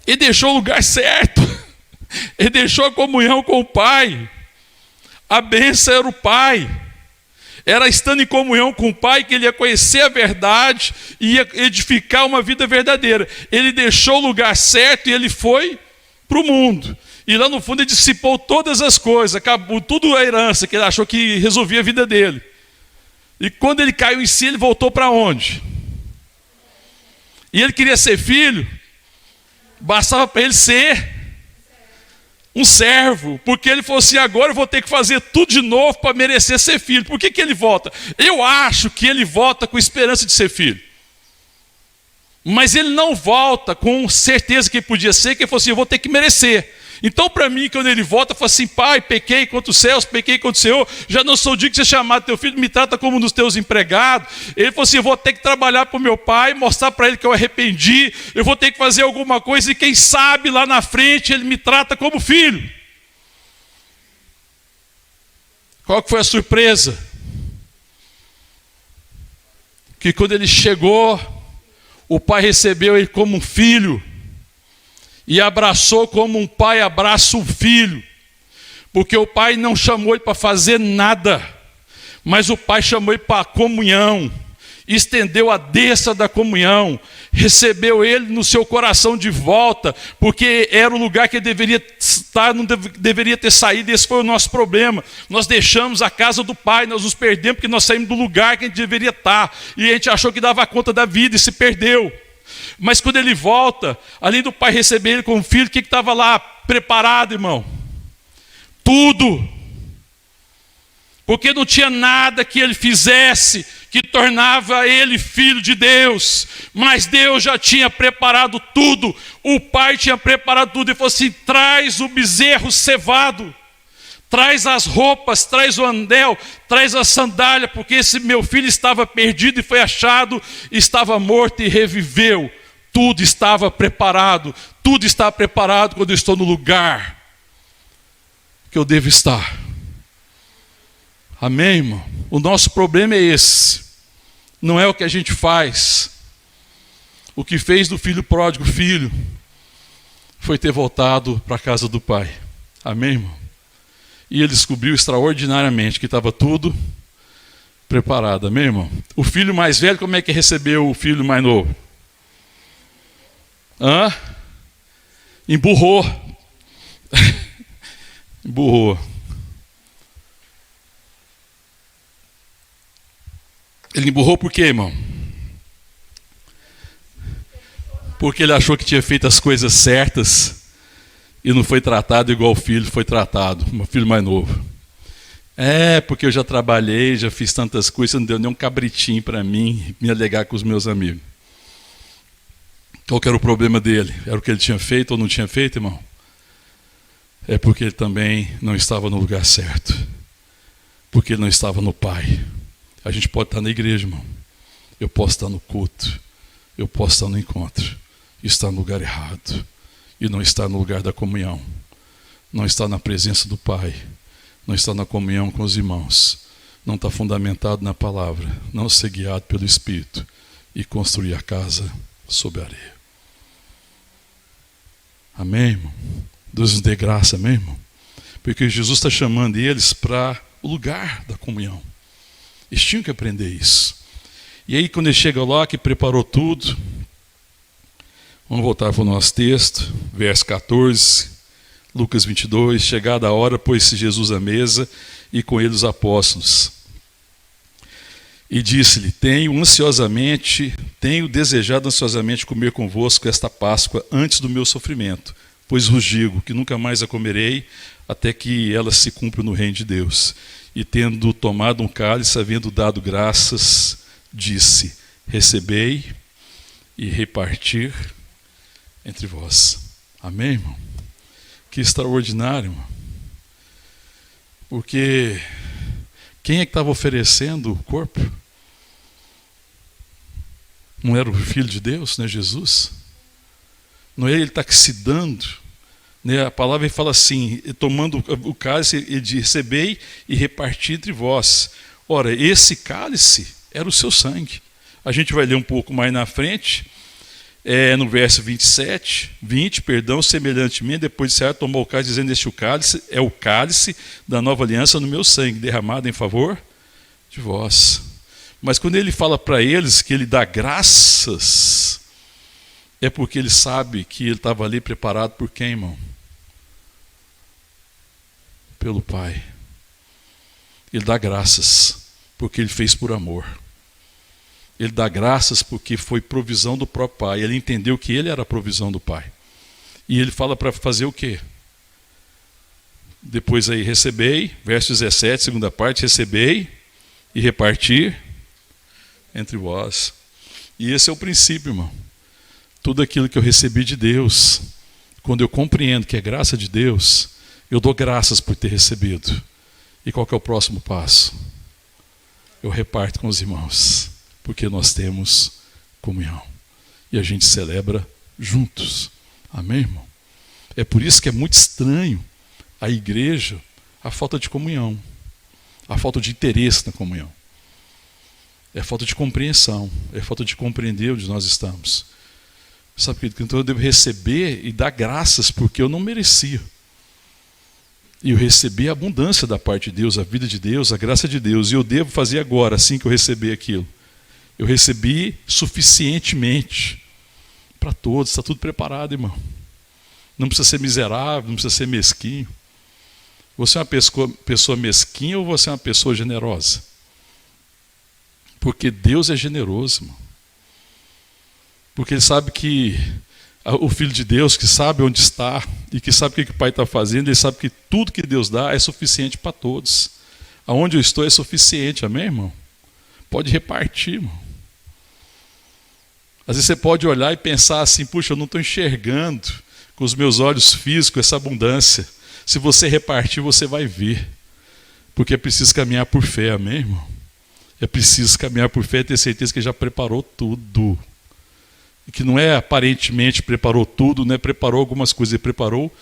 Ele deixou o lugar certo. Ele deixou a comunhão com o pai. A bênção era o pai. Era estando em comunhão com o pai que ele ia conhecer a verdade e ia edificar uma vida verdadeira. Ele deixou o lugar certo e ele foi para o mundo. E lá no fundo ele dissipou todas as coisas, acabou tudo a herança que ele achou que resolvia a vida dele. E quando ele caiu em si, ele voltou para onde? E ele queria ser filho, bastava para ele ser um servo, porque ele falou assim: agora eu vou ter que fazer tudo de novo para merecer ser filho. Por que ele volta? Eu acho que ele volta com esperança de ser filho. Mas ele não volta com certeza que ele podia ser, que ele falou assim: eu vou ter que merecer. Então, para mim, quando ele volta, fala assim: pai, pequei contra os céus, pequei contra o Senhor, já não sou digno de ser chamado teu filho, me trata como um dos teus empregados. Ele falou assim: eu vou ter que trabalhar para o meu pai, mostrar para ele que eu arrependi, eu vou ter que fazer alguma coisa, e quem sabe lá na frente ele me trata como filho. Qual que foi a surpresa? Que quando ele chegou, o pai recebeu ele como um filho, e abraçou como um pai abraça um filho, porque o pai não chamou ele para fazer nada, mas o pai chamou ele para a comunhão, estendeu a destra da comunhão, recebeu ele no seu coração de volta, porque era o lugar que ele deveria estar, não deveria ter saído. Esse foi o nosso problema. Nós deixamos a casa do pai, nós nos perdemos porque nós saímos do lugar que a gente deveria estar, e a gente achou que dava conta da vida e se perdeu. Mas quando ele volta, além do pai receber ele como filho, o que estava lá preparado, irmão? Tudo. Porque não tinha nada que ele fizesse que tornava ele filho de Deus. Mas Deus já tinha preparado tudo. O pai tinha preparado tudo. Ele falou assim: traz o bezerro cevado. Traz as roupas, traz o anel, traz a sandália, porque esse meu filho estava perdido e foi achado, estava morto e reviveu. Tudo estava preparado, tudo está preparado quando eu estou no lugar que eu devo estar. Amém, irmão? O nosso problema é esse, não é o que a gente faz. O que fez do filho pródigo filho, foi ter voltado para a casa do pai. Amém, irmão? E ele descobriu extraordinariamente que estava tudo preparado. Amém, irmão? O filho mais velho, como é que recebeu o filho mais novo? Emburrou. Emburrou. Ele emburrou por quê, irmão? Porque ele achou que tinha feito as coisas certas e não foi tratado igual o filho foi tratado, o filho mais novo. Porque eu já trabalhei, já fiz tantas coisas, não deu nem um cabritinho para mim me alegar com os meus amigos. Qual que era o problema dele? Era o que ele tinha feito ou não tinha feito, irmão? É porque ele também não estava no lugar certo. Porque ele não estava no Pai. A gente pode estar na igreja, irmão. Eu posso estar no culto. Eu posso estar no encontro. E estar no lugar errado. E não estar no lugar da comunhão. Não estar na presença do Pai. Não estar na comunhão com os irmãos. Não estar fundamentado na palavra. Não ser guiado pelo Espírito. E construir a casa sob a areia. Amém, irmão? Deus nos dê graça, amém, irmão? Porque Jesus está chamando eles para o lugar da comunhão. Eles tinham que aprender isso. E aí, quando ele chega lá, que preparou tudo, vamos voltar para o nosso texto, verso 14, Lucas 22, chegada a hora, pôs-se Jesus à mesa e com ele os apóstolos. E disse-lhe, tenho desejado ansiosamente comer convosco esta Páscoa antes do meu sofrimento, pois vos digo que nunca mais a comerei, até que ela se cumpra no reino de Deus. E tendo tomado um cálice, havendo dado graças, disse, recebei e repartir entre vós. Amém, irmão? Que extraordinário, irmão. Porque quem é que estava oferecendo o corpo? Não era o Filho de Deus, né, Jesus? Não é ele que está se dando. Né? A palavra fala assim, tomando o cálice, ele diz, recebei e reparti entre vós. Ora, esse cálice era o seu sangue. A gente vai ler um pouco mais na frente, no verso 20, semelhantemente, depois de Senhor tomou o cálice, dizendo, este cálice é o cálice da nova aliança no meu sangue, derramado em favor de vós. Mas quando ele fala para eles que ele dá graças, é porque ele sabe que ele estava ali preparado por quem, irmão? Pelo Pai. Ele dá graças porque ele fez por amor. Ele dá graças porque foi provisão do próprio Pai. Ele entendeu que ele era a provisão do Pai. E ele fala para fazer o quê? Depois aí, recebei, verso 17, segunda parte, recebei e repartir entre vós. E esse é o princípio, irmão. Tudo aquilo que eu recebi de Deus, quando eu compreendo que é graça de Deus, eu dou graças por ter recebido. E qual que é o próximo passo? Eu reparto com os irmãos, porque nós temos comunhão. E a gente celebra juntos. Amém, irmão? É por isso que é muito estranho a igreja, a falta de comunhão, a falta de interesse na comunhão. É falta de compreensão, é falta de compreender onde nós estamos. Sabe, querido? Então eu devo receber e dar graças porque eu não merecia. E eu recebi a abundância da parte de Deus, a vida de Deus, a graça de Deus. E eu devo fazer agora, assim que eu receber aquilo. Eu recebi suficientemente para todos, está tudo preparado, irmão. Não precisa ser miserável, não precisa ser mesquinho. Você é uma pessoa mesquinha ou você é uma pessoa generosa? Porque Deus é generoso, irmão. Porque Ele sabe que o Filho de Deus, que sabe onde está e que sabe o que o Pai está fazendo, Ele sabe que tudo que Deus dá é suficiente para todos. Aonde eu estou é suficiente, amém, irmão? Pode repartir, irmão. Às vezes você pode olhar e pensar assim, puxa, eu não estou enxergando com os meus olhos físicos essa abundância. Se você repartir, você vai ver. Porque é preciso caminhar por fé, amém, irmão? É preciso caminhar por fé e ter certeza que Ele já preparou tudo. E que não é aparentemente preparou tudo, não é preparou algumas coisas, Ele preparou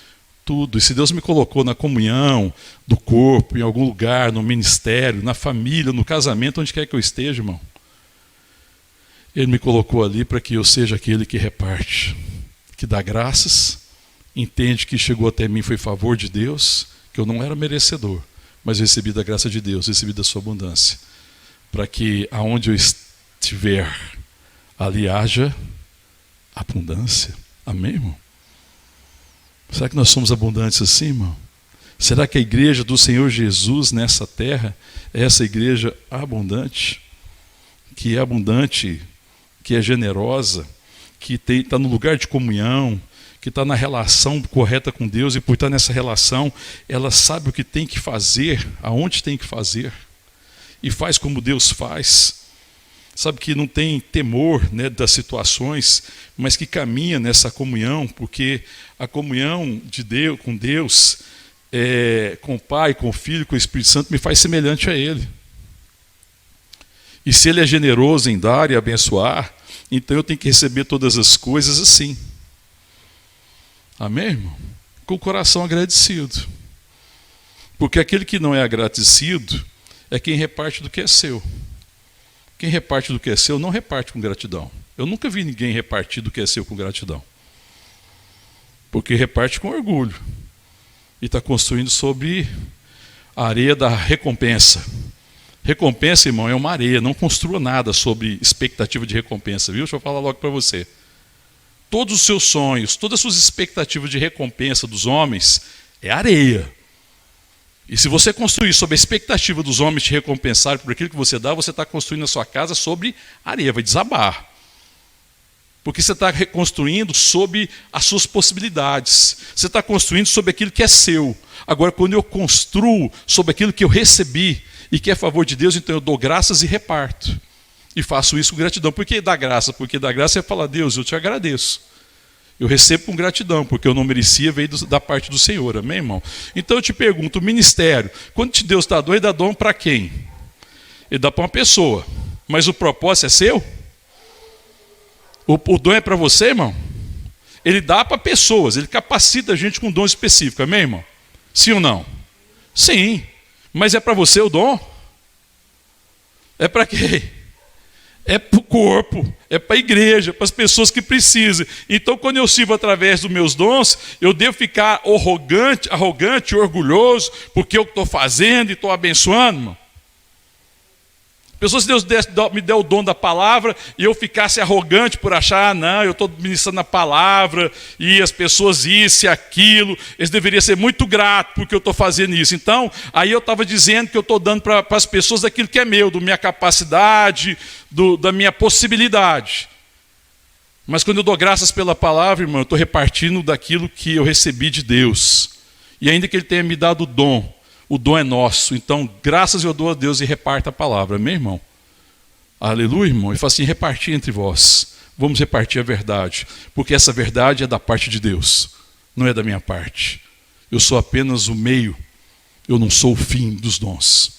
tudo. E se Deus me colocou na comunhão do corpo, em algum lugar, no ministério, na família, no casamento, onde quer que eu esteja, irmão, Ele me colocou ali para que eu seja aquele que reparte, que dá graças entende que chegou até mim foi favor de Deus, que eu não era merecedor, mas recebi da graça de Deus, recebi da sua abundância, para que aonde eu estiver, ali haja abundância. Amém, irmão? Será que nós somos abundantes assim, irmão? Será que a igreja do Senhor Jesus nessa terra é essa igreja abundante? Que é abundante, que é generosa, que está no lugar de comunhão, que está na relação correta com Deus, e por estar nessa relação, ela sabe o que tem que fazer, aonde tem que fazer, e faz como Deus faz. Sabe que não tem temor, né, das situações, mas que caminha nessa comunhão, porque a comunhão de Deus, com Deus, com o Pai, com o Filho, com o Espírito Santo, me faz semelhante a Ele. E se Ele é generoso em dar e abençoar, então eu tenho que receber todas as coisas assim. Amém, irmão? Com o coração agradecido. Porque aquele que não é agradecido é quem reparte do que é seu. Quem reparte do que é seu não reparte com gratidão. Eu nunca vi ninguém repartir do que é seu com gratidão. Porque reparte com orgulho. E está construindo sobre a areia da recompensa. Recompensa, irmão, é uma areia. Não construa nada sobre expectativa de recompensa, viu? Deixa eu falar logo para você. Todos os seus sonhos, todas as suas expectativas de recompensa dos homens é areia. E se você construir sobre a expectativa dos homens te recompensarem por aquilo que você dá, você está construindo a sua casa sobre areia, vai desabar. Porque você está reconstruindo sobre as suas possibilidades. Você está construindo sobre aquilo que é seu. Agora, quando eu construo sobre aquilo que eu recebi e que é a favor de Deus, então eu dou graças e reparto. E faço isso com gratidão. Por que dá graça? Porque dá graça é falar: Deus, eu te agradeço. Eu recebo com gratidão, porque eu não merecia, veio da parte do Senhor. Amém, irmão? Então eu te pergunto, o ministério, quando Deus dá dom, Ele dá dom para quem? Ele dá para uma pessoa. Mas o propósito é seu? O dom é para você, irmão? Ele dá para pessoas, Ele capacita a gente com dom específico. Amém, irmão? Sim ou não? Sim. Mas é para você o dom? É para quem? É para o corpo, é para a igreja, para as pessoas que precisam. Então, quando eu sirvo através dos meus dons, eu devo ficar arrogante, orgulhoso, porque eu estou fazendo e estou abençoando, irmão. Pessoas, se Deus me der o dom da palavra e eu ficasse arrogante por achar, não, eu estou ministrando a palavra e as pessoas isso e aquilo, eles deveriam ser muito gratos porque eu estou fazendo isso. Então, aí eu estava dizendo que eu estou dando para as pessoas aquilo que é meu, da minha capacidade, da minha possibilidade. Mas quando eu dou graças pela palavra, irmão, eu estou repartindo daquilo que eu recebi de Deus. E ainda que Ele tenha me dado o dom é nosso. Então, graças eu dou a Deus e reparta a palavra. Amém, irmão? Aleluia, irmão. E fala assim: repartir entre vós. Vamos repartir a verdade. Porque essa verdade é da parte de Deus. Não é da minha parte. Eu sou apenas o meio. Eu não sou o fim dos dons.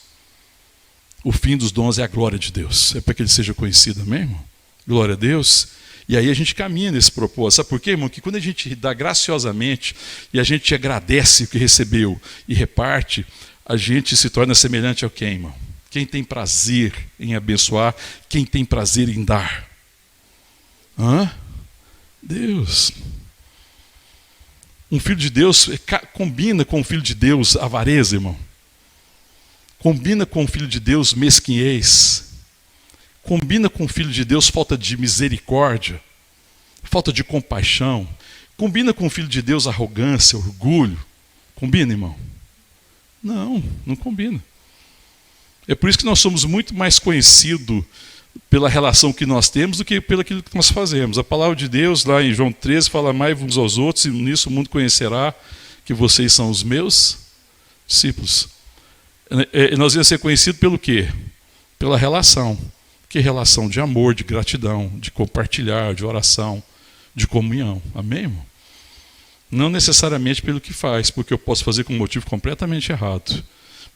O fim dos dons é a glória de Deus. É para que Ele seja conhecido. Amém, irmão? Glória a Deus. E aí a gente caminha nesse propósito. Sabe por quê, irmão? Que quando a gente dá graciosamente e a gente agradece o que recebeu e reparte, a gente se torna semelhante ao quem, irmão? Quem tem prazer em abençoar, quem tem prazer em dar? Deus. Um filho de Deus combina com o filho de Deus avareza, irmão. Combina com o filho de Deus mesquinhez. Combina com o Filho de Deus falta de misericórdia, falta de compaixão. Combina com o Filho de Deus arrogância, orgulho. Combina, irmão? Não, não combina. É por isso que nós somos muito mais conhecidos pela relação que nós temos do que pelo aquilo que nós fazemos. A palavra de Deus, lá em João 13, fala: amai uns aos outros, e nisso o mundo conhecerá que vocês são os meus discípulos. Nós vamos ser conhecidos pelo quê? Pela relação. Que relação de amor, de gratidão, de compartilhar, de oração, de comunhão. Amém, irmão? Não necessariamente pelo que faz, porque eu posso fazer com um motivo completamente errado.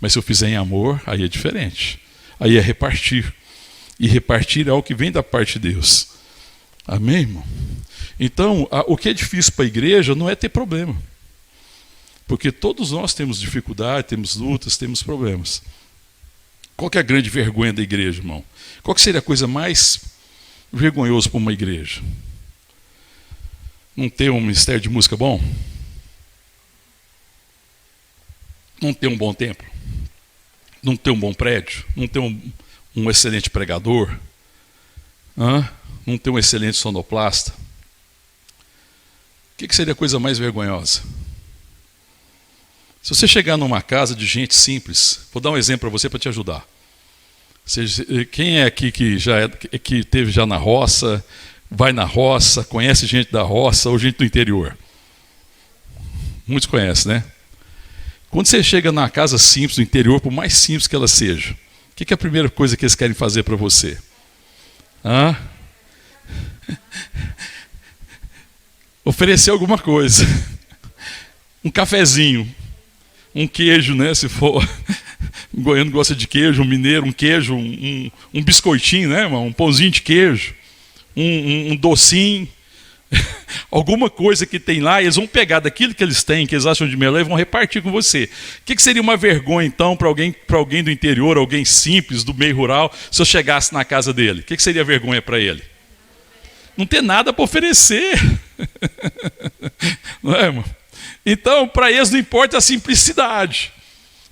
Mas se eu fizer em amor, aí é diferente. Aí é repartir. E repartir é algo que vem da parte de Deus. Amém, irmão? Então, o que é difícil para a igreja não é ter problema. Porque todos nós temos dificuldade, temos lutas, temos problemas. Qual que é a grande vergonha da igreja, irmão? Qual que seria a coisa mais vergonhosa para uma igreja? Não ter um ministério de música bom? não ter um bom templo, não ter um bom prédio, não ter um excelente pregador, não ter um excelente sonoplasta? O que seria a coisa mais vergonhosa? Se você chegar numa casa de gente simples, vou dar um exemplo para você para te ajudar. Quem é aqui que teve já na roça, vai na roça, conhece gente da roça ou gente do interior? Muitos conhecem, né? Quando você chega numa casa simples do interior, por mais simples que ela seja, o que é a primeira coisa que eles querem fazer para você? Oferecer alguma coisa. Um cafezinho, um queijo, né? Se for um goiano gosta de queijo, um mineiro, um queijo, um biscoitinho, né, irmão? Um pãozinho de queijo, um docinho, alguma coisa que tem lá, eles vão pegar daquilo que eles têm, que eles acham de melhor, e vão repartir com você. O que seria uma vergonha, então, para alguém do interior, alguém simples, do meio rural, se eu chegasse na casa dele? O que seria vergonha para ele? Não ter nada para oferecer. Não é, irmão? Então, para eles não importa a simplicidade.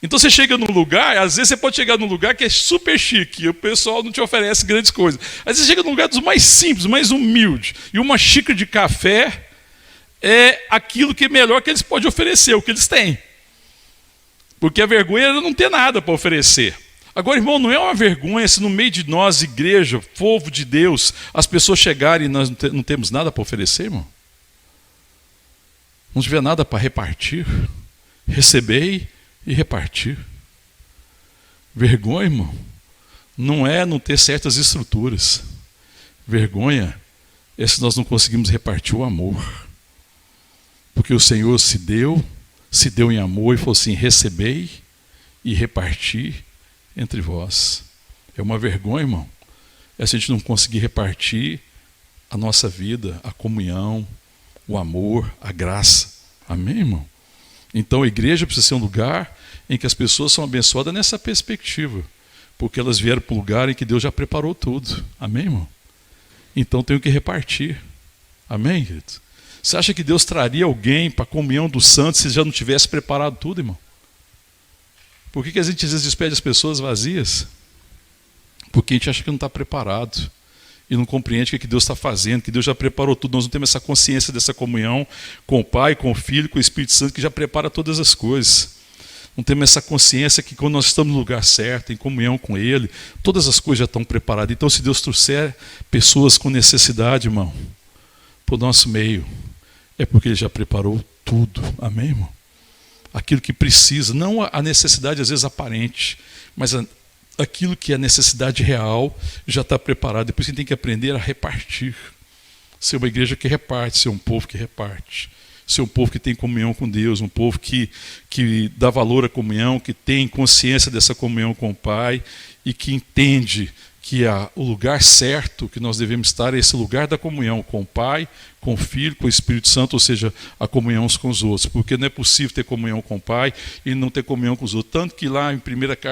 Então você chega num lugar, às vezes você pode chegar num lugar que é super chique, e o pessoal não te oferece grandes coisas. Às vezes você chega num lugar dos mais simples, mais humilde, e uma xícara de café é aquilo que é melhor que eles podem oferecer, o que eles têm. Porque a vergonha é não ter nada para oferecer. Agora, irmão, não é uma vergonha se no meio de nós, igreja, povo de Deus, as pessoas chegarem e nós não temos nada para oferecer, irmão? Não tiver nada para repartir, recebei e repartir. Vergonha, irmão, não é não ter certas estruturas. Vergonha é se nós não conseguimos repartir o amor. Porque o Senhor se deu em amor e falou assim: recebei e reparti entre vós. É uma vergonha, irmão, é se a gente não conseguir repartir a nossa vida, a comunhão, o amor, a graça. Amém, irmão? Então a igreja precisa ser um lugar em que as pessoas são abençoadas nessa perspectiva, porque elas vieram para um lugar em que Deus já preparou tudo. Amém, irmão? Então tenho que repartir. Amém, querido? Você acha que Deus traria alguém para a comunhão dos santos se já não tivesse preparado tudo, irmão? Por que a gente às vezes despede as pessoas vazias? Porque a gente acha que não está preparado e não compreende o que Deus está fazendo, que Deus já preparou tudo. Nós não temos essa consciência dessa comunhão com o Pai, com o Filho, com o Espírito Santo, que já prepara todas as coisas. Não temos essa consciência que quando nós estamos no lugar certo, em comunhão com Ele, todas as coisas já estão preparadas. Então, se Deus trouxer pessoas com necessidade, irmão, para o nosso meio, é porque Ele já preparou tudo. Amém, irmão? Aquilo que precisa, não a necessidade às vezes aparente, mas aquilo que é a necessidade real já está preparado. Depois você tem que aprender a repartir. Ser uma igreja que reparte, ser um povo que reparte. Ser um povo que tem comunhão com Deus, um povo que dá valor à comunhão, que tem consciência dessa comunhão com o Pai e que entende que o lugar certo que nós devemos estar é esse lugar da comunhão com o Pai, com o Filho, com o Espírito Santo, ou seja, a comunhão uns com os outros. Porque não é possível ter comunhão com o Pai e não ter comunhão com os outros. Tanto que lá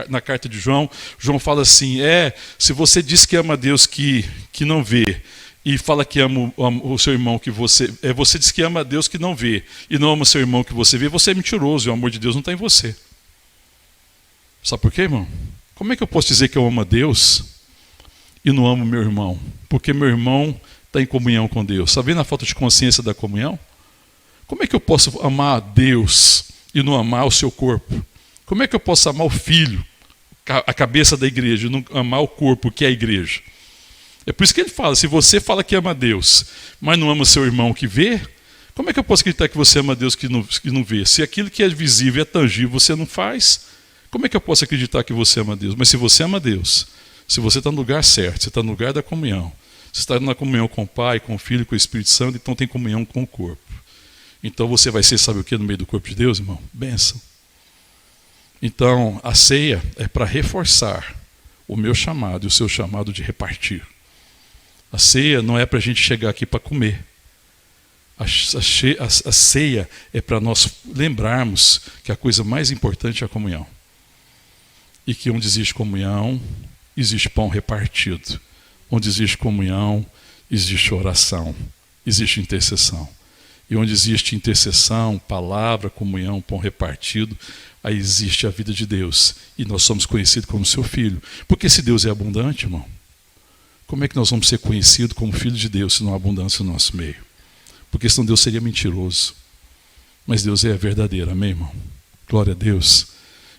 na carta de João, João fala assim, se você diz que ama a Deus que não vê, e fala que ama o seu irmão que você diz que ama a Deus que não vê, e não ama o seu irmão que você vê, você é mentiroso, e o amor de Deus não está em você. Sabe por quê, irmão? Como é que eu posso dizer que eu amo a Deus e não amo meu irmão? Porque meu irmão está em comunhão com Deus. Está vendo a falta de consciência da comunhão? Como é que eu posso amar a Deus e não amar o seu corpo? Como é que eu posso amar o Filho, a cabeça da igreja, e não amar o corpo, que é a igreja? É por isso que ele fala, se você fala que ama a Deus, mas não ama o seu irmão que vê, como é que eu posso acreditar que você ama a Deus que não vê? Se aquilo que é visível, é tangível, você não faz, como é que eu posso acreditar que você ama a Deus? Mas se você ama a Deus, se você está no lugar certo, você está no lugar da comunhão, você está na comunhão com o Pai, com o Filho, com o Espírito Santo, então tem comunhão com o corpo. Então você vai ser, sabe o que, no meio do corpo de Deus, irmão? Bênção. Então a ceia é para reforçar o meu chamado e o seu chamado de repartir. A ceia não é para a gente chegar aqui para comer. A ceia é para nós lembrarmos que a coisa mais importante é a comunhão. E que onde existe comunhão, existe pão repartido. Onde existe comunhão, existe oração, existe intercessão. E onde existe intercessão, palavra, comunhão, pão repartido, aí existe a vida de Deus. E nós somos conhecidos como seu filho. Porque se Deus é abundante, irmão, como é que nós vamos ser conhecidos como filho de Deus se não há abundância no nosso meio? Porque senão Deus seria mentiroso. Mas Deus é verdadeiro, amém, irmão? Glória a Deus.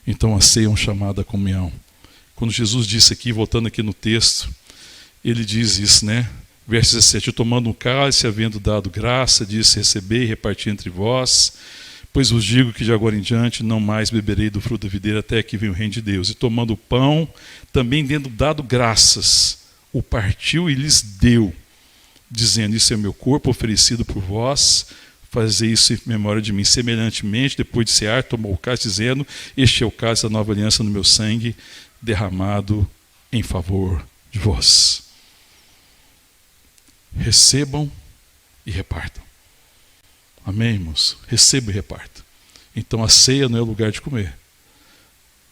Então a ceia é um chamado à comunhão. Quando Jesus disse aqui, voltando aqui no texto, ele diz isso, né? Verso 17, eu tomando um cálice, havendo dado graça, disse, recebei e reparti entre vós, pois vos digo que de agora em diante não mais beberei do fruto da videira até que venha o reino de Deus. E tomando o pão, também tendo dado graças, o partiu e lhes deu, dizendo, isso é meu corpo oferecido por vós, fazei isso em memória de mim. Semelhantemente, depois de cear, tomou o cálice, dizendo, este é o cálice da nova aliança no meu sangue, derramado em favor de vós. Recebam e repartam. Amém, irmãos? Recebam e repartam. Então a ceia não é o lugar de comer.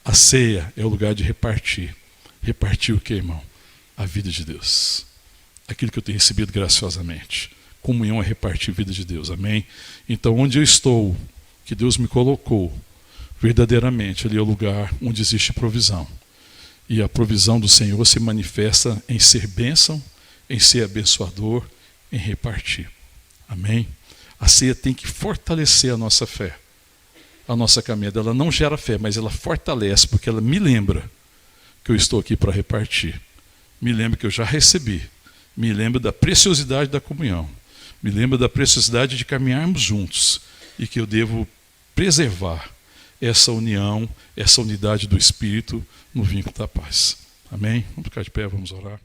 A ceia é o lugar de repartir. Repartir o que, irmão? A vida de Deus. Aquilo que eu tenho recebido graciosamente. Comunhão é repartir a vida de Deus. Amém? Então onde eu estou, que Deus me colocou, verdadeiramente ali é o lugar onde existe provisão. E a provisão do Senhor se manifesta em ser bênção, em ser abençoador, em repartir. Amém? A ceia tem que fortalecer a nossa fé, a nossa caminhada. Ela não gera fé, mas ela fortalece, porque ela me lembra que eu estou aqui para repartir. Me lembra que eu já recebi. Me lembra da preciosidade da comunhão. Me lembra da preciosidade de caminharmos juntos e que eu devo preservar essa união, essa unidade do Espírito no vínculo da paz. Amém? Vamos ficar de pé, vamos orar.